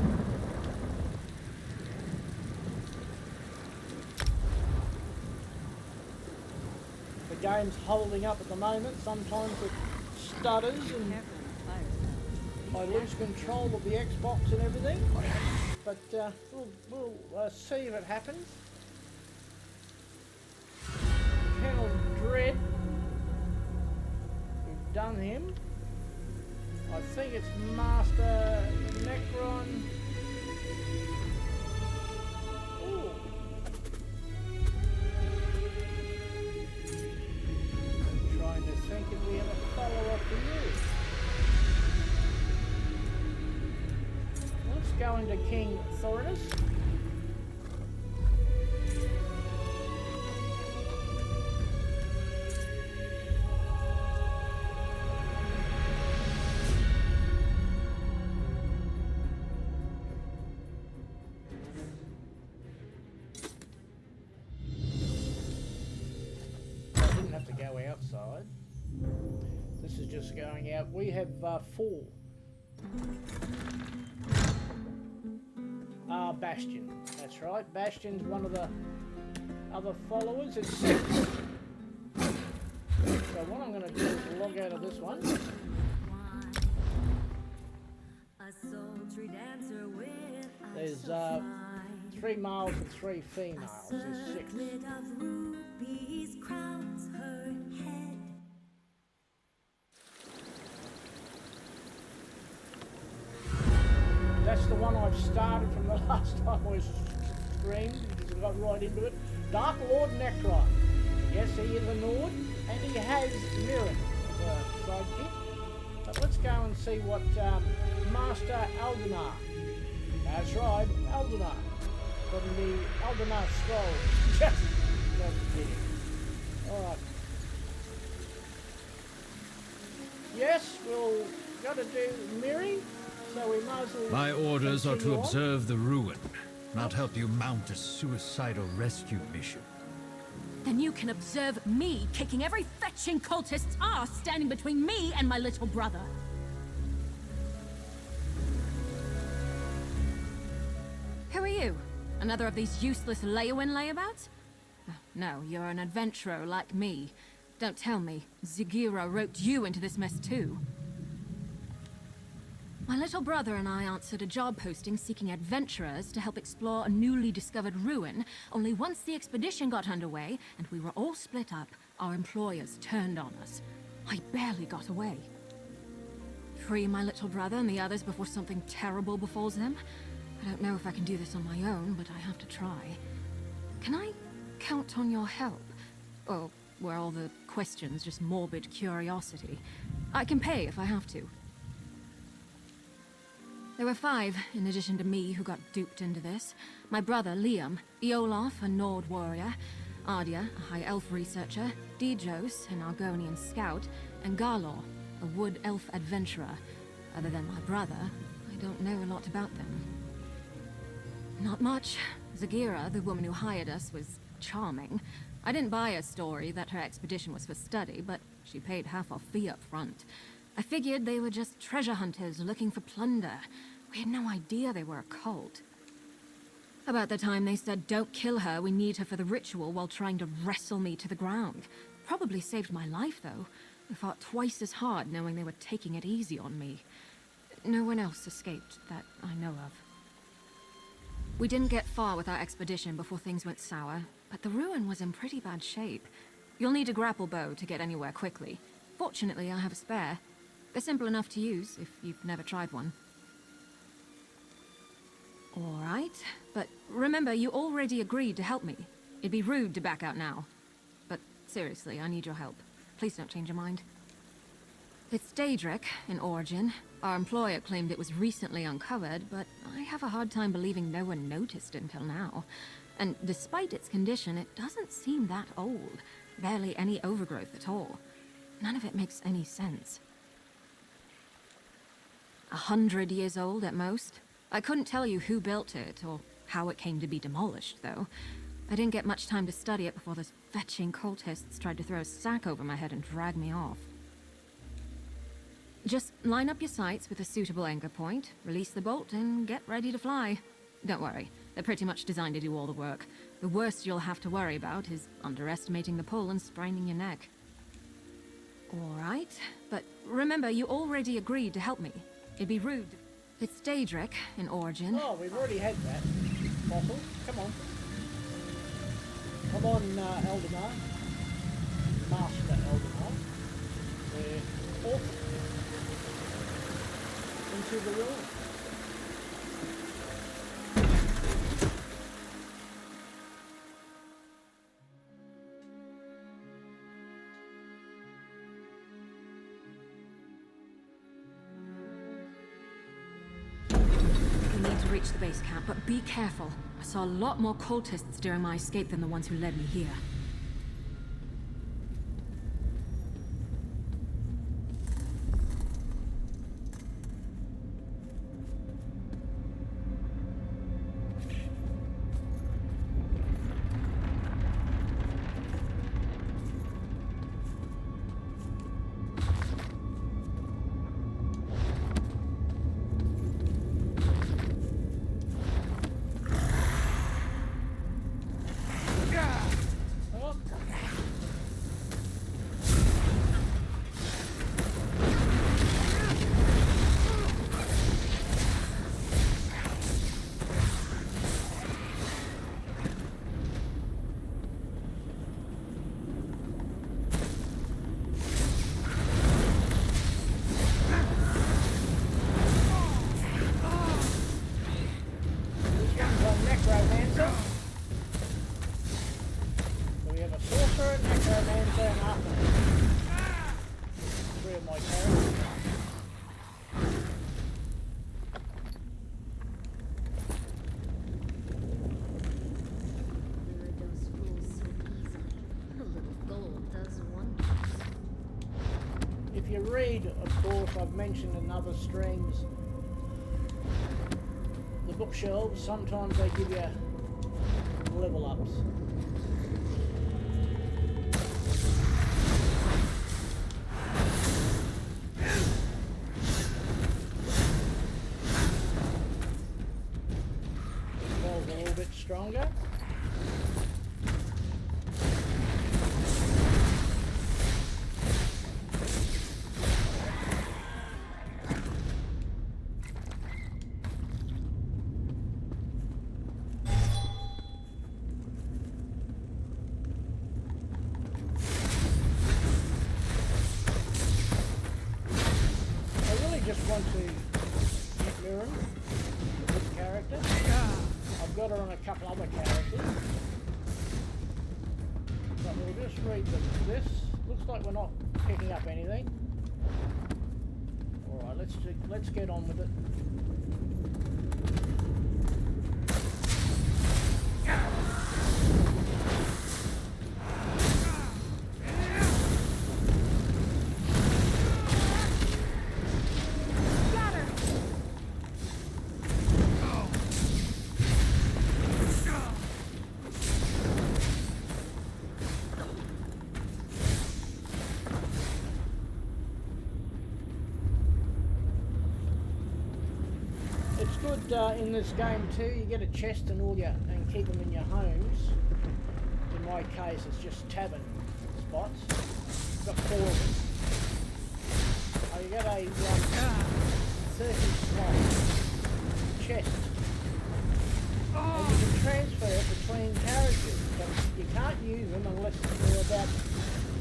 The game's holding up at the moment. Sometimes it stutters and I lose control of the Xbox and everything. But we'll see if it happens. Kennel Dread. We've done him. I think it's Master Necron. Ooh. I'm trying to think if we have a follow-up for you. Let's go into King Thorinus. I didn't have to go outside. This is just going out. We have 4. Bastion. That's right. Bastion's one of the other followers. It's 6. So what I'm going to do is log out of this one. There's 3 males and 3 females. There's 6. That's the one I've started from the last time I streamed, because I got right into it. Dark Lord Necron. Yes, he is a Nord, and he has Mirren as a sidekick. But let's go and see what Master Aldenar. That's right, Aldenar. From the Aldenar Scrolls. Just kidding. Alright. Yes, we'll got to do Mirren. So we might as well. My orders are to continue on. observe the ruin, not help you mount a suicidal rescue mission. Then you can observe me kicking every fetching cultist's ass standing between me and my little brother. Who are you? Another of these useless Leyawen layabouts? No, you're an adventurer like me. Don't tell me, Zigira roped you into this mess too. My little brother and I answered a job posting seeking adventurers to help explore a newly discovered ruin, only once the expedition got underway and we were all split up, our employers turned on us. I barely got away. Free my little brother and the others before something terrible befalls them? I don't know if I can do this on my own, but I have to try. Can I count on your help? Or were all the questions just morbid curiosity? I can pay if I have to. There were 5, in addition to me, who got duped into this. My brother, Liam, Iolaf, a Nord warrior, Ardia, a High Elf researcher, Dijos, an Argonian scout, and Garlor, a Wood Elf adventurer. Other than my brother, I don't know a lot about them. Not much. Zagira, the woman who hired us, was charming. I didn't buy her story that her expedition was for study, but she paid half our fee up front. I figured they were just treasure hunters looking for plunder. We had no idea they were a cult. About the time they said, "Don't kill her, we need her for the ritual," while trying to wrestle me to the ground. Probably saved my life, though. I fought twice as hard knowing they were taking it easy on me. No one else escaped that I know of. We didn't get far with our expedition before things went sour, but the ruin was in pretty bad shape. You'll need a grapple bow to get anywhere quickly. Fortunately, I have a spare. They're simple enough to use if you've never tried one. All right, but remember, you already agreed to help me. It'd be rude to back out now. But seriously, I need your help. Please don't change your mind. It's Daedric, in origin. Our employer claimed it was recently uncovered, but I have a hard time believing no one noticed until now. And despite its condition, it doesn't seem that old. Barely any overgrowth at all. None of it makes any sense. 100 years old at most. I couldn't tell you who built it, or how it came to be demolished, though. I didn't get much time to study it before those fetching cultists tried to throw a sack over my head and drag me off. Just line up your sights with a suitable anchor point, release the bolt, and get ready to fly. Don't worry, they're pretty much designed to do all the work. The worst you'll have to worry about is underestimating the pull and spraining your neck. All right, but remember, you already agreed to help me. It'd be rude. It's Daedric, in origin. Oh, we've already had that. Fossil, come on. Come on, Eldamar. Master Eldamar. We're off into the ruin. Reach the base camp, but be careful. I saw a lot more cultists during my escape than the ones who led me here. If you read, of course, I've mentioned in other streams, the bookshelves, sometimes they give you level ups. Spells a little bit stronger. on to Nick Mirren, this character. I've got her on a couple other characters. But we'll just read this. Looks like we're not picking up anything. Alright, let's get on with it. In this game too, you get a chest and and keep them in your homes. In my case, it's just tavern spots. Got 4 of them. Oh, you get a 30 slot chest, and you can transfer it between characters, but you can't use them unless they're about.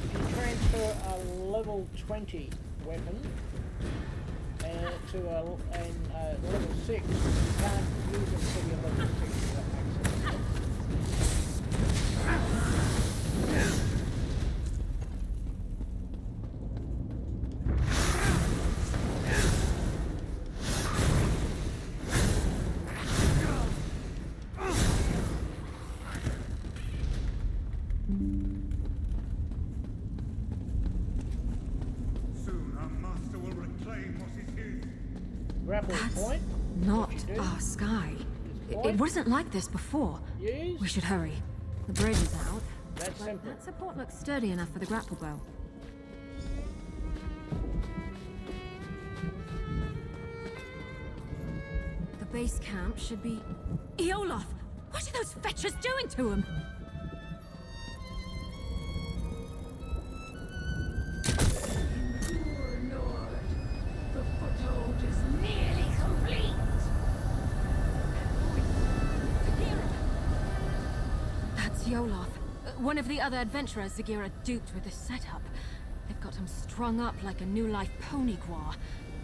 If you transfer a level 20 weapon to a level 6, you can't use it until you're level 6, if that makes sense. Not our sky. It wasn't like this before. Yes. We should hurry. The bridge is out. That's simple. That support looks sturdy enough for the grapple bow. The base camp should be... Iolaf! What are those fetchers doing to him? Iolaf, one of the other adventurers Zagira duped with this setup. They've got him strung up like a new life pony guar.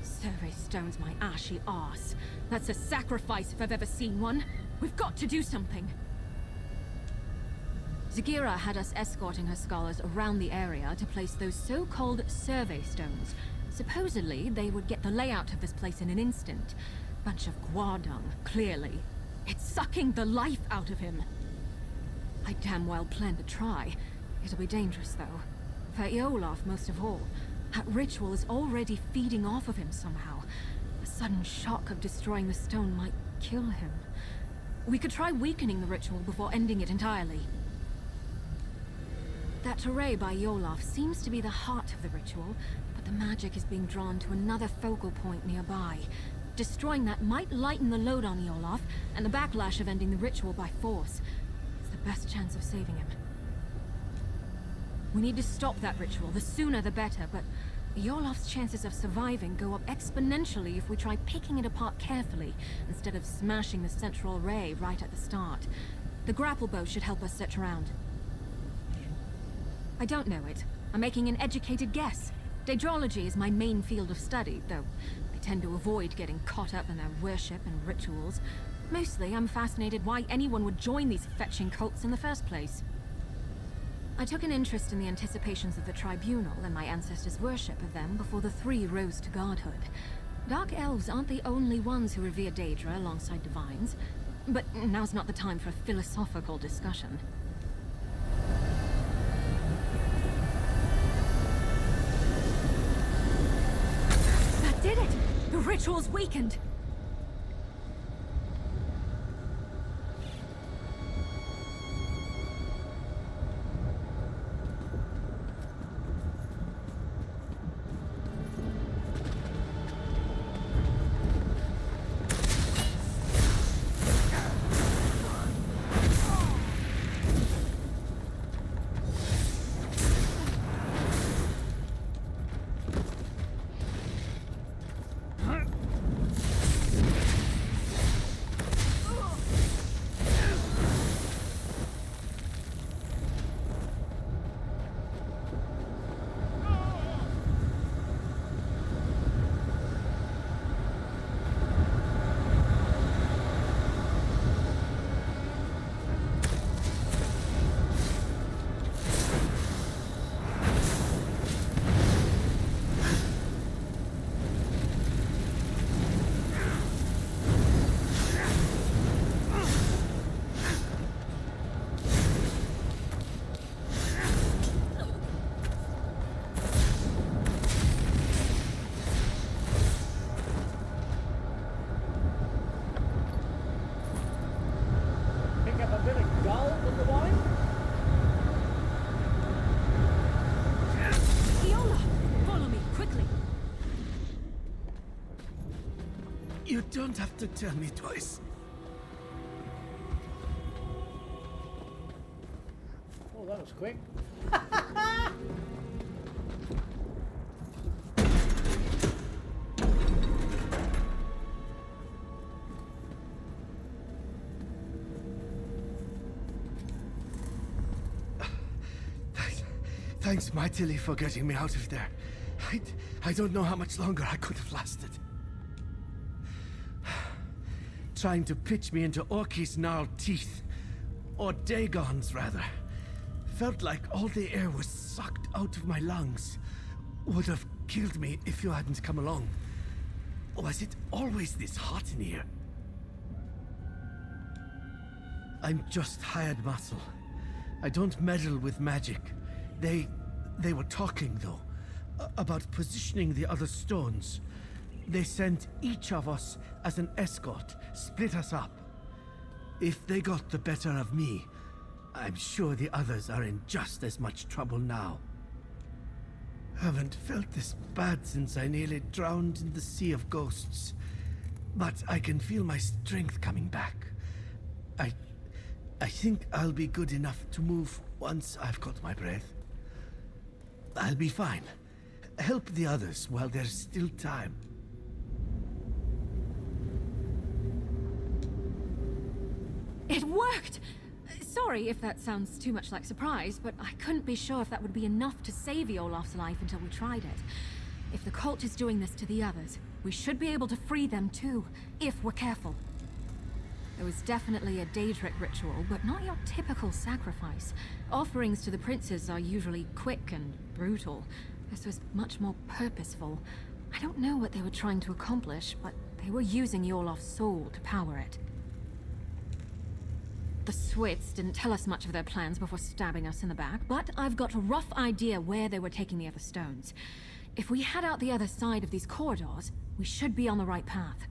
Survey stones my ashy arse. That's a sacrifice if I've ever seen one. We've got to do something. Zagira had us escorting her scholars around the area to place those so-called survey stones. Supposedly, they would get the layout of this place in an instant. Bunch of guar dung, clearly. It's sucking the life out of him. I damn well plan to try. It'll be dangerous, though. For Iolaf, most of all. That ritual is already feeding off of him somehow. The sudden shock of destroying the stone might kill him. We could try weakening the ritual before ending it entirely. That array by Iolaf seems to be the heart of the ritual, but the magic is being drawn to another focal point nearby. Destroying that might lighten the load on Iolaf, and the backlash of ending the ritual by force. Best chance of saving him. We need to stop that ritual, the sooner the better, but Iolaf's chances of surviving go up exponentially if we try picking it apart carefully, instead of smashing the central array right at the start. The grapple bow should help us search around. I don't know it. I'm making an educated guess. Daedrology is my main field of study, though I tend to avoid getting caught up in their worship and rituals. Mostly, I'm fascinated why anyone would join these fetching cults in the first place. I took an interest in the anticipations of the Tribunal and my ancestors' worship of them before the 3 rose to godhood. Dark elves aren't the only ones who revere Daedra alongside divines, but now's not the time for a philosophical discussion. That did it! The ritual's weakened! You don't have to tell me twice. Oh, that was quick. Thanks mightily for getting me out of there. I don't know how much longer I could have lasted. Trying to pitch me into Orky's gnarled teeth. Or Dagon's, rather. Felt like all the air was sucked out of my lungs. Would have killed me if you hadn't come along. Was it always this hot in here? I'm just hired muscle. I don't meddle with magic. They were talking, though, about positioning the other stones. They sent each of us as an escort, split us up. If they got the better of me, I'm sure the others are in just as much trouble now. Haven't felt this bad since I nearly drowned in the sea of ghosts. But I can feel my strength coming back. I think I'll be good enough to move once I've got my breath. I'll be fine. Help the others while there's still time. It worked! Sorry if that sounds too much like surprise, but I couldn't be sure if that would be enough to save Olaf's life until we tried it. If the cult is doing this to the others, we should be able to free them too, if we're careful. It was definitely a Daedric ritual, but not your typical sacrifice. Offerings to the princes are usually quick and brutal. This was much more purposeful. I don't know what they were trying to accomplish, but they were using Olaf's soul to power it. The Swits didn't tell us much of their plans before stabbing us in the back, but I've got a rough idea where they were taking the other stones. If we head out the other side of these corridors, we should be on the right path.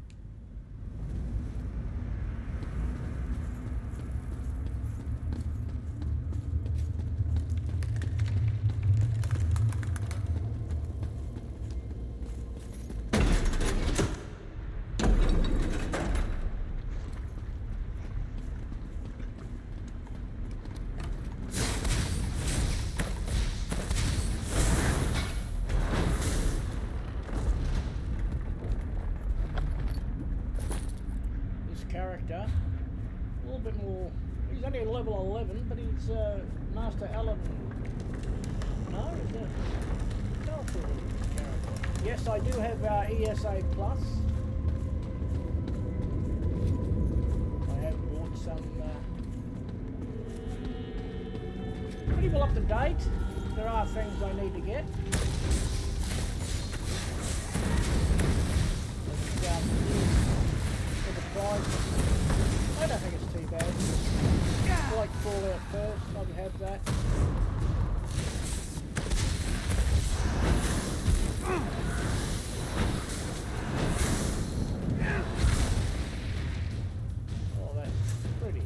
Character, a little bit more. He's only level 11, but he's Master Alan. No, is that Garfield character? Yes, I do have ESA Plus. I have bought some. Pretty well up to date. There are things I need to get. I don't think it's too bad. I like Fallout first, I would have that. Oh, that's pretty.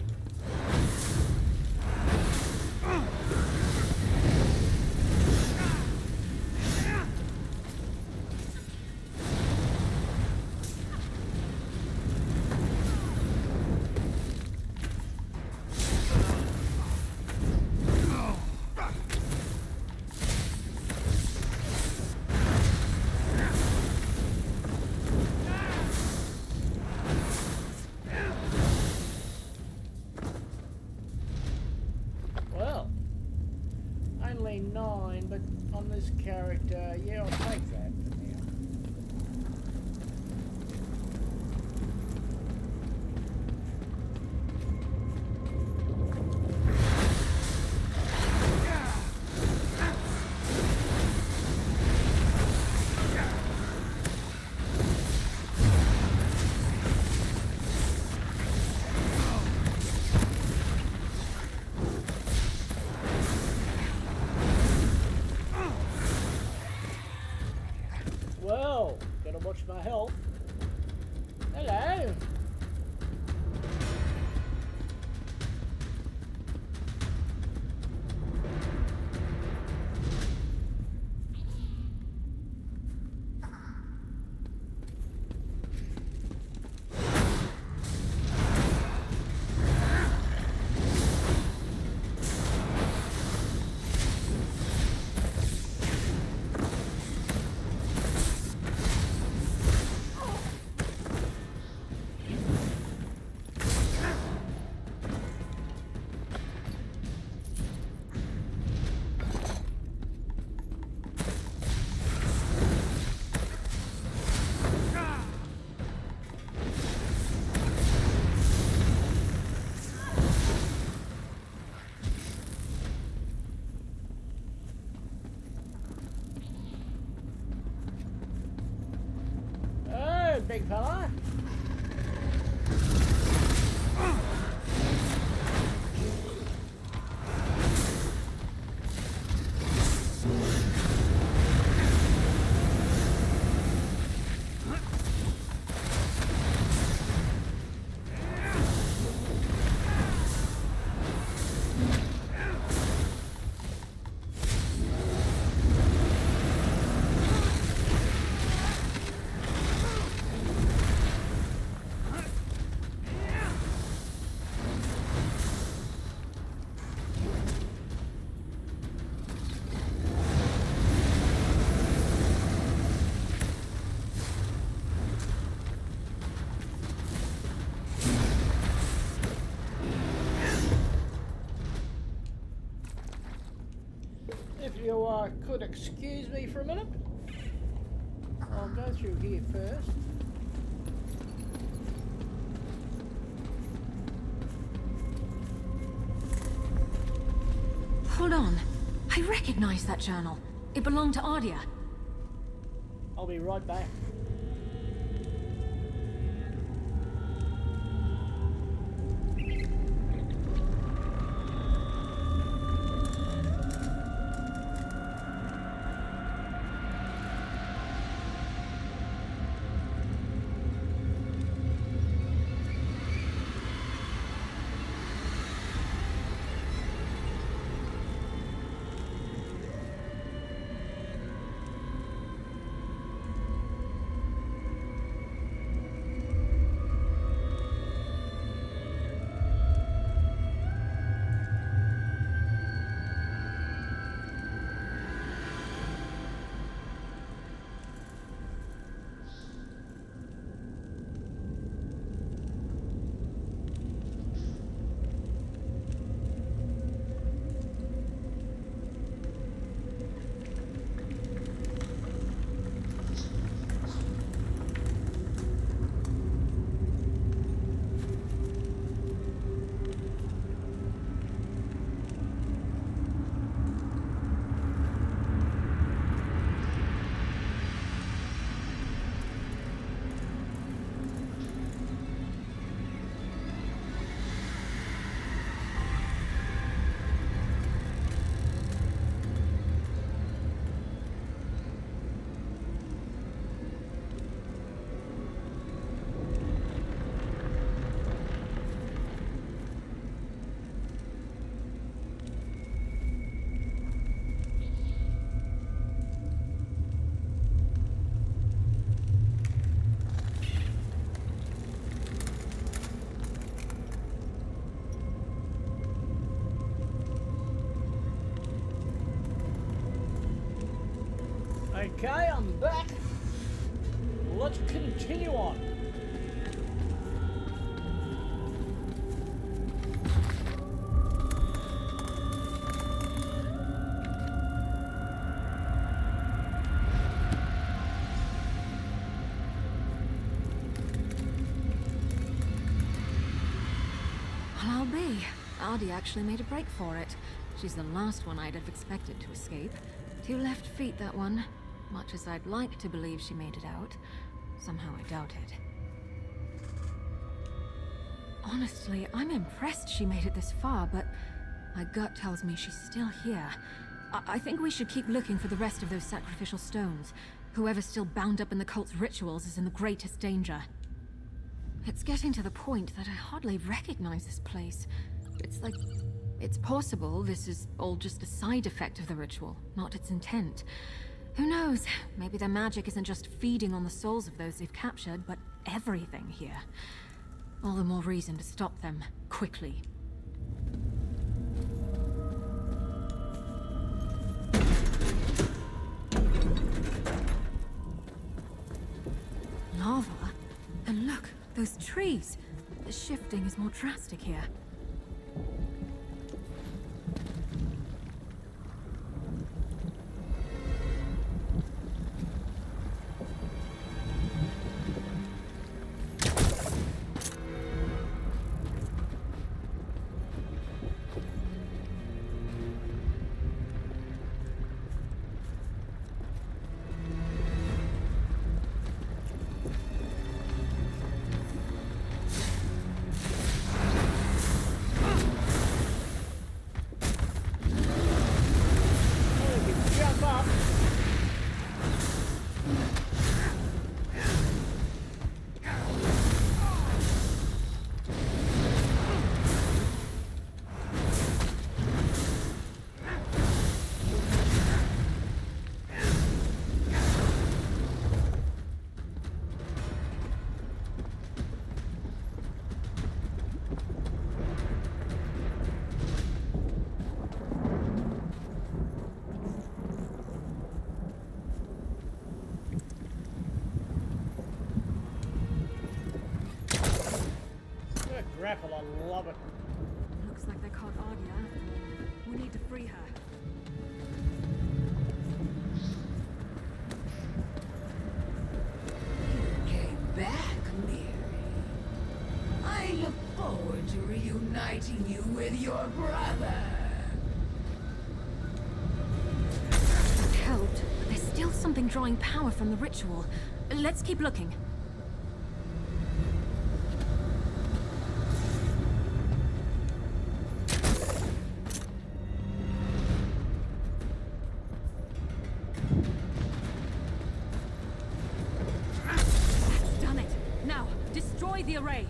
Only 9, but on this character, yeah, I'll take that for now. Well, gotta watch my health. Hello. big fella. If you could excuse me for a minute, I'll go through here first. Hold on. I recognize that journal. It belonged to Ardia. I'll be right back. Okay, I'm back. Let's continue on. Well, I'll be. Ardia actually made a break for it. She's the last one I'd have expected to escape. 2 left feet, that one. Much as I'd like to believe she made it out, somehow I doubt it. Honestly, I'm impressed she made it this far, but my gut tells me she's still here. I think we should keep looking for the rest of those sacrificial stones. Whoever's still bound up in the cult's rituals is in the greatest danger. It's getting to the point that I hardly recognize this place. It's like... it's possible this is all just a side effect of the ritual, not its intent. Who knows? Maybe their magic isn't just feeding on the souls of those they've captured, but everything here. All the more reason to stop them, quickly. Lava? And look, those trees! The shifting is more drastic here. grapple, I love it. Looks like they caught Ardia. We need to free her. You came back, Mary. I look forward to reuniting you with your brother. It helped, but there's still something drawing power from the ritual. Let's keep looking. That's done it. Now, destroy the array.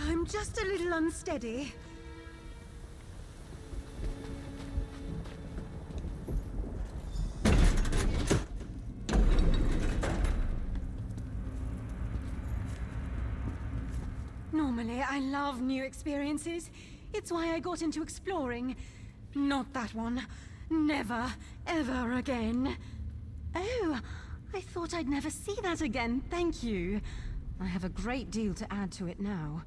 I'm just a little unsteady. Normally, I love new experiences. It's why I got into exploring. Not that one. Never, ever again. Oh, I thought I'd never see that again. Thank you. I have a great deal to add to it now.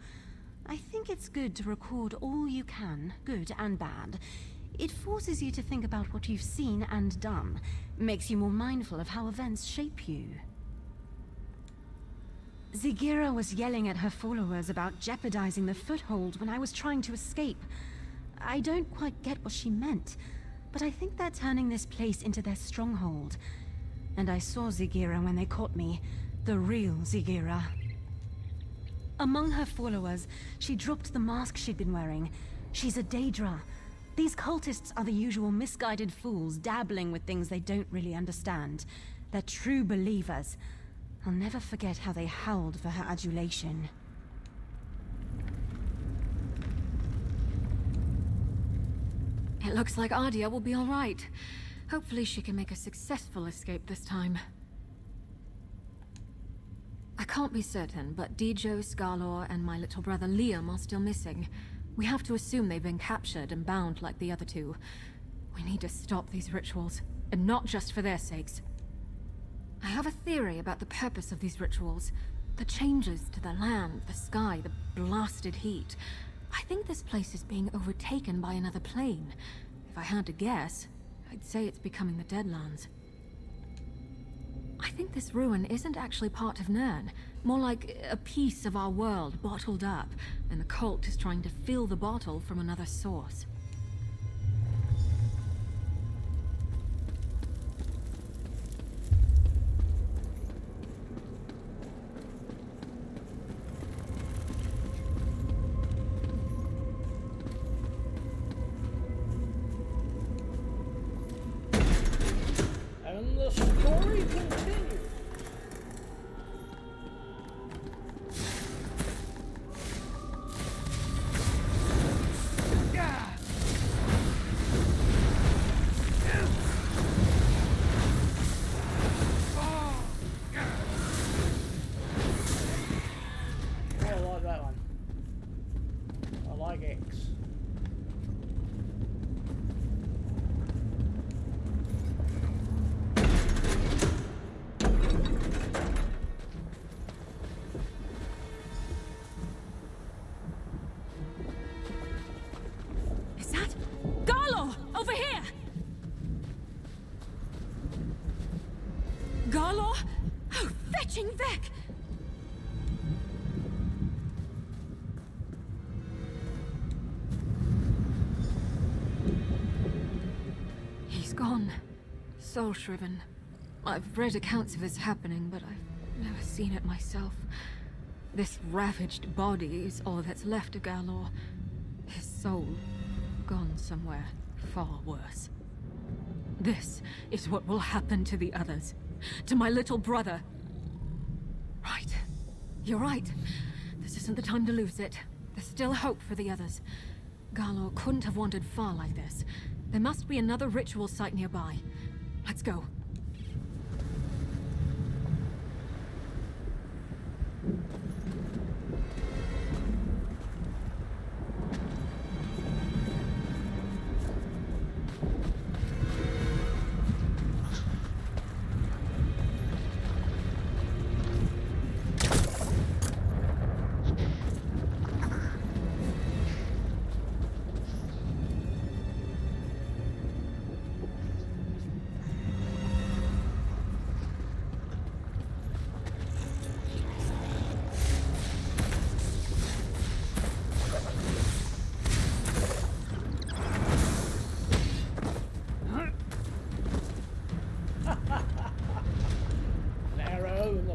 I think it's good to record all you can, good and bad. It forces you to think about what you've seen and done. Makes you more mindful of how events shape you. Zigira was yelling at her followers about jeopardizing the foothold when I was trying to escape. I don't quite get what she meant, but I think they're turning this place into their stronghold. And I saw Zigira when they caught me. The real Zigira. Among her followers, she dropped the mask she'd been wearing. She's a Daedra. These cultists are the usual misguided fools dabbling with things they don't really understand. They're true believers. I'll never forget how they howled for her adulation. It looks like Ardia will be all right. Hopefully she can make a successful escape this time. I can't be certain, but Dijo, Skarlor, and my little brother Liam are still missing. We have to assume they've been captured and bound like the other two. We need to stop these rituals, and not just for their sakes. I have a theory about the purpose of these rituals. The changes to the land, the sky, the blasted heat. I think this place is being overtaken by another plane. If I had to guess, I'd say it's becoming the Deadlands. I think this ruin isn't actually part of Nirn. More like a piece of our world bottled up, and the cult is trying to fill the bottle from another source. And the story continues. Oh, I like that one. I like X. Is that Garlo over here? Garlo? Oh, fetching Vec! soul-shriven. I've read accounts of this happening, but I've never seen it myself. This ravaged body is all that's left of Galor. His soul gone somewhere far worse. This is what will happen to the others. To my little brother. Right. You're right. This isn't the time to lose it. There's still hope for the others. Galor couldn't have wandered far like this. There must be another ritual site nearby. Let's go.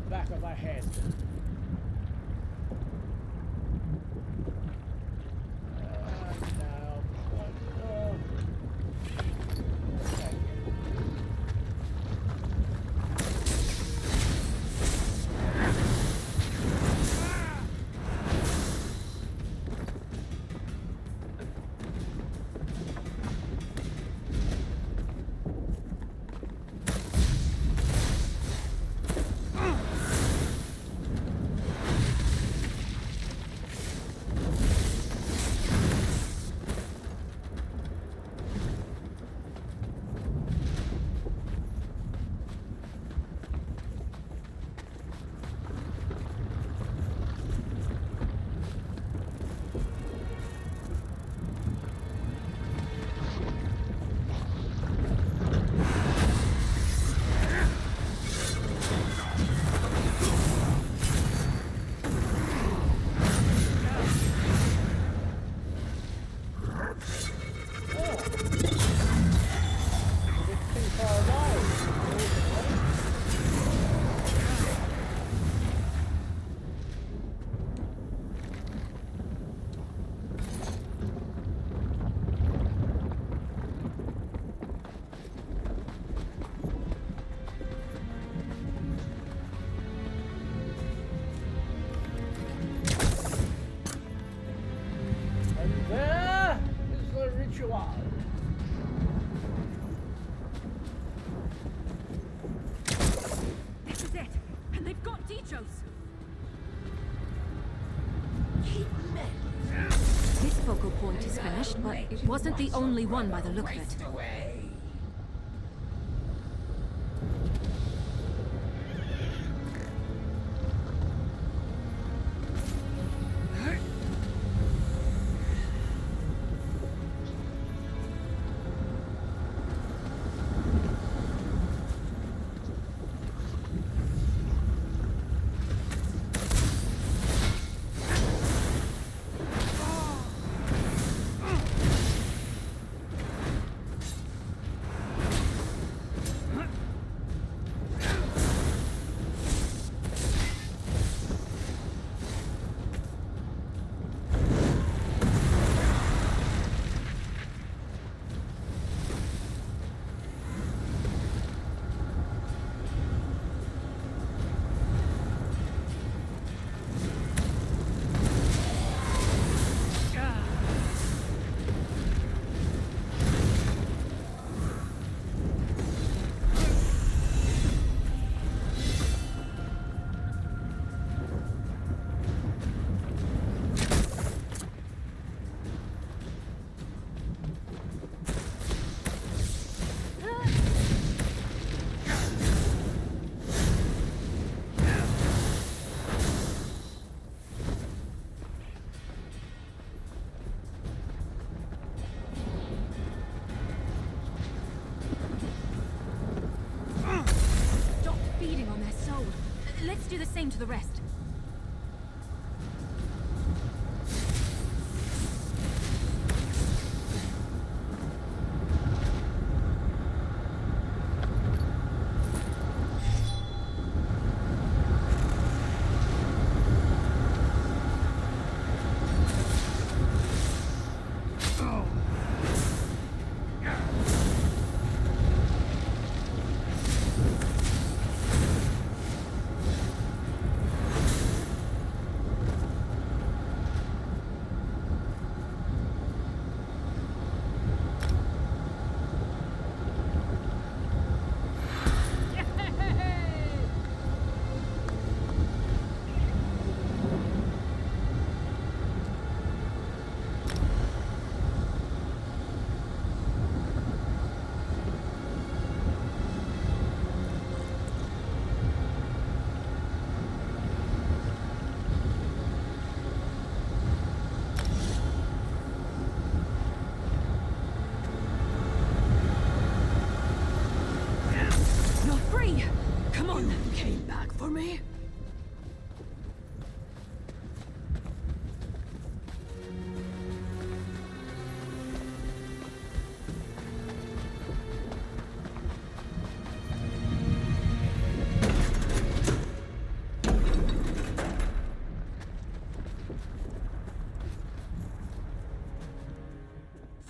Back of her head. This is it! And they've got Dijos! This focal point is finished, but it wasn't the only one by the look of it. Let's do the same to the rest.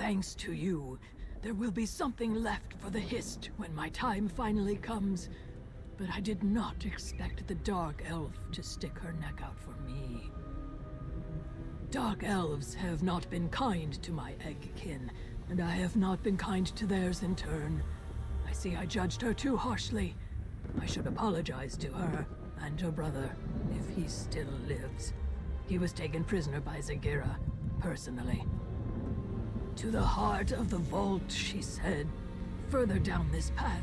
Thanks to you, there will be something left for the Hist when my time finally comes. But I did not expect the Dark Elf to stick her neck out for me. Dark Elves have not been kind to my Eggkin, and I have not been kind to theirs in turn. I see I judged her too harshly. I should apologize to her and her brother, if he still lives. He was taken prisoner by Zagira, personally. To the heart of the vault, she said. Further down this path.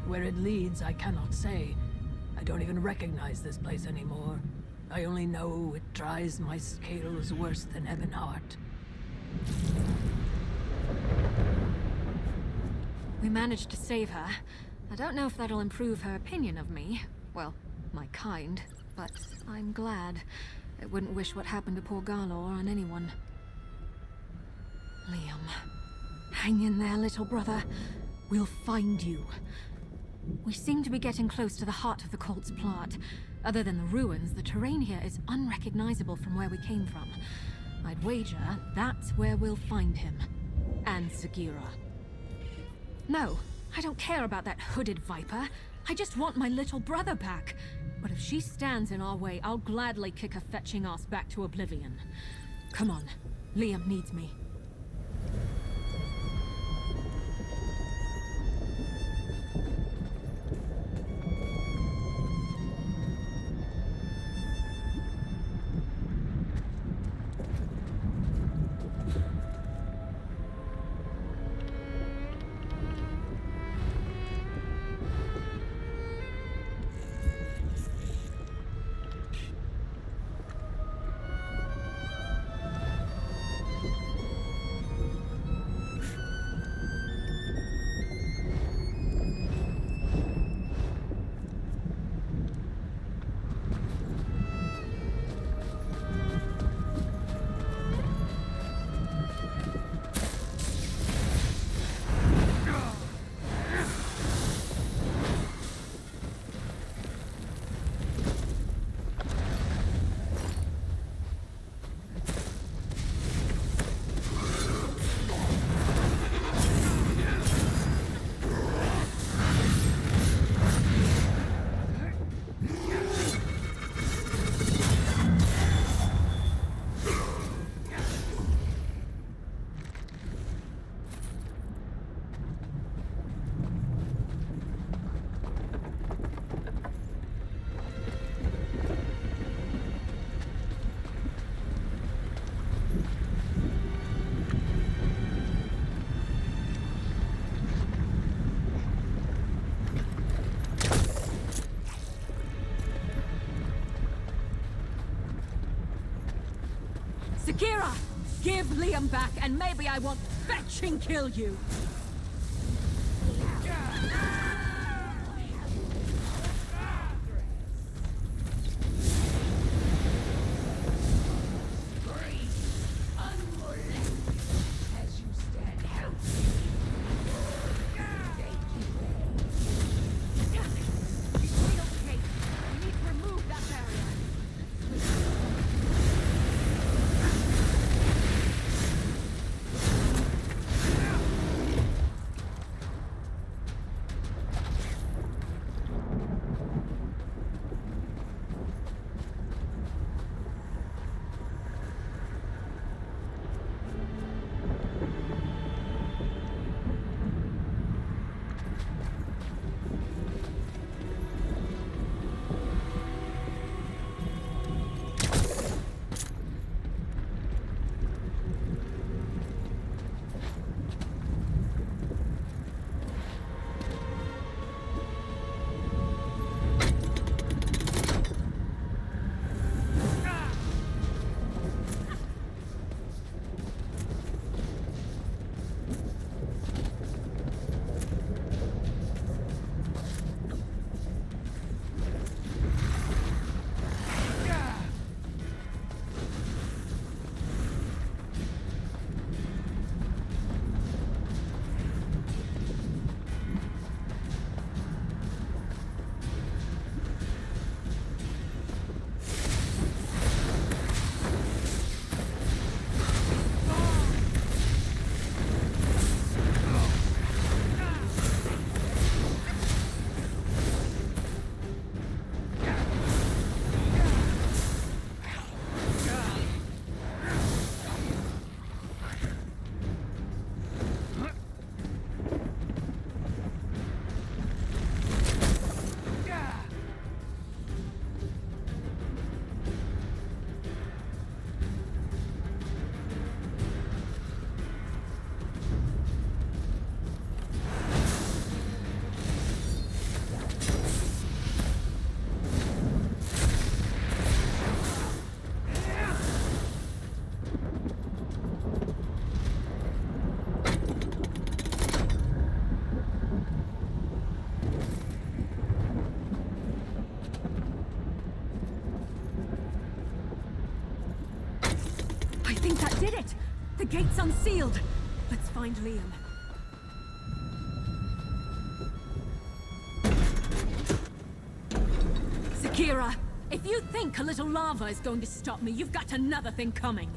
Where it leads, I cannot say. I don't even recognize this place anymore. I only know it dries my scales worse than Ebonheart. We managed to save her. I don't know if that'll improve her opinion of me. Well, my kind. But I'm glad. I wouldn't wish what happened to poor Garlor on anyone. Liam. Hang in there, little brother. We'll find you. We seem to be getting close to the heart of the cult's plot. Other than the ruins, the terrain here is unrecognizable from where we came from. I'd wager that's where we'll find him. And Zagira. No, I don't care about that hooded viper. I just want my little brother back. But if she stands in our way, I'll gladly kick her fetching ass back to oblivion. Come on, Liam needs me. Zagira! Give Liam back, and maybe I won't fetch and kill you! think that did it! The gate's unsealed! Let's find Liam. Zakira, if you think a little lava is going to stop me, you've got another thing coming.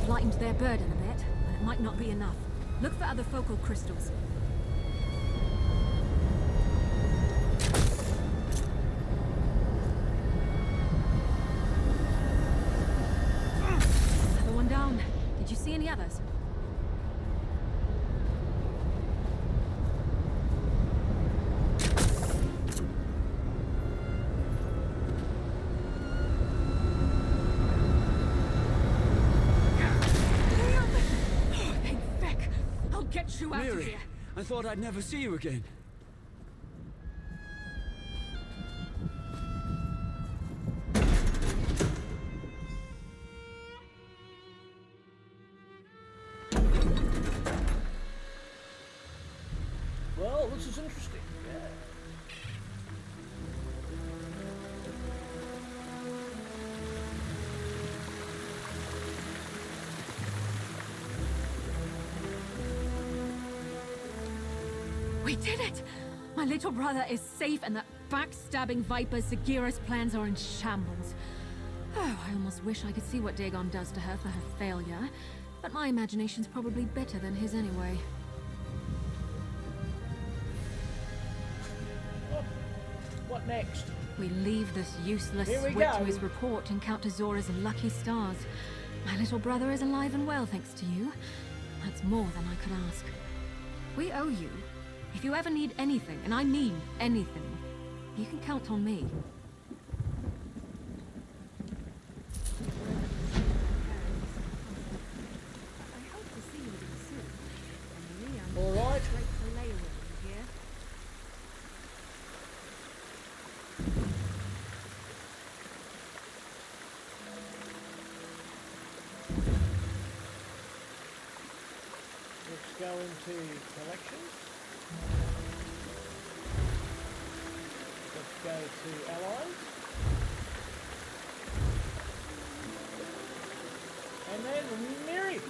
Lightened their burden a bit, but it might not be enough. Look for other focal crystals. Another one down. Did you see any others? Get you out of Mary, here. I thought I'd never see you again. Well, this is interesting. Yeah. We did it! My little brother is safe and that backstabbing Viper Zakira's plans are in shambles. Oh, I almost wish I could see what Dagon does to her for her failure, but my imagination's probably better than his anyway. What next? We leave this useless Here we wit go. to his report and count to Zora's lucky stars. My little brother is alive and well, thanks to you. That's more than I could ask. We owe you. If you ever need anything, and I mean anything, you can count on me. All right. Let's go into collections. Let's go to allies. And then Miri.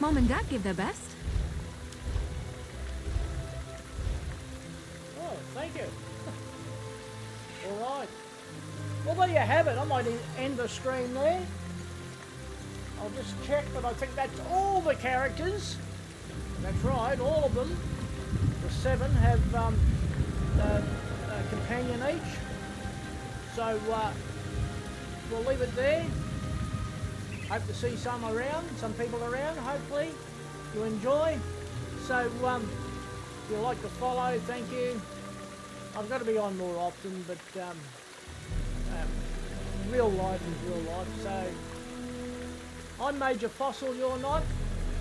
Mom and Dad give their best. Oh, thank you. All right. Well, there you have it. I might end the stream there. I'll just check, but I think that's all the characters. That's right, all of them. The 7 have a companion each. So we'll leave it there. Hope to see some people around, hopefully. You enjoy. So if you like to follow, thank you. I've got to be on more often, but real life is real life. So I'm Major Fossil, you're not.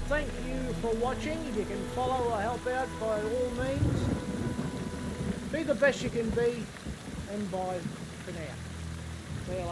Thank you for watching. You can follow or help out by all means. Be the best you can be, and bye for now. See you later.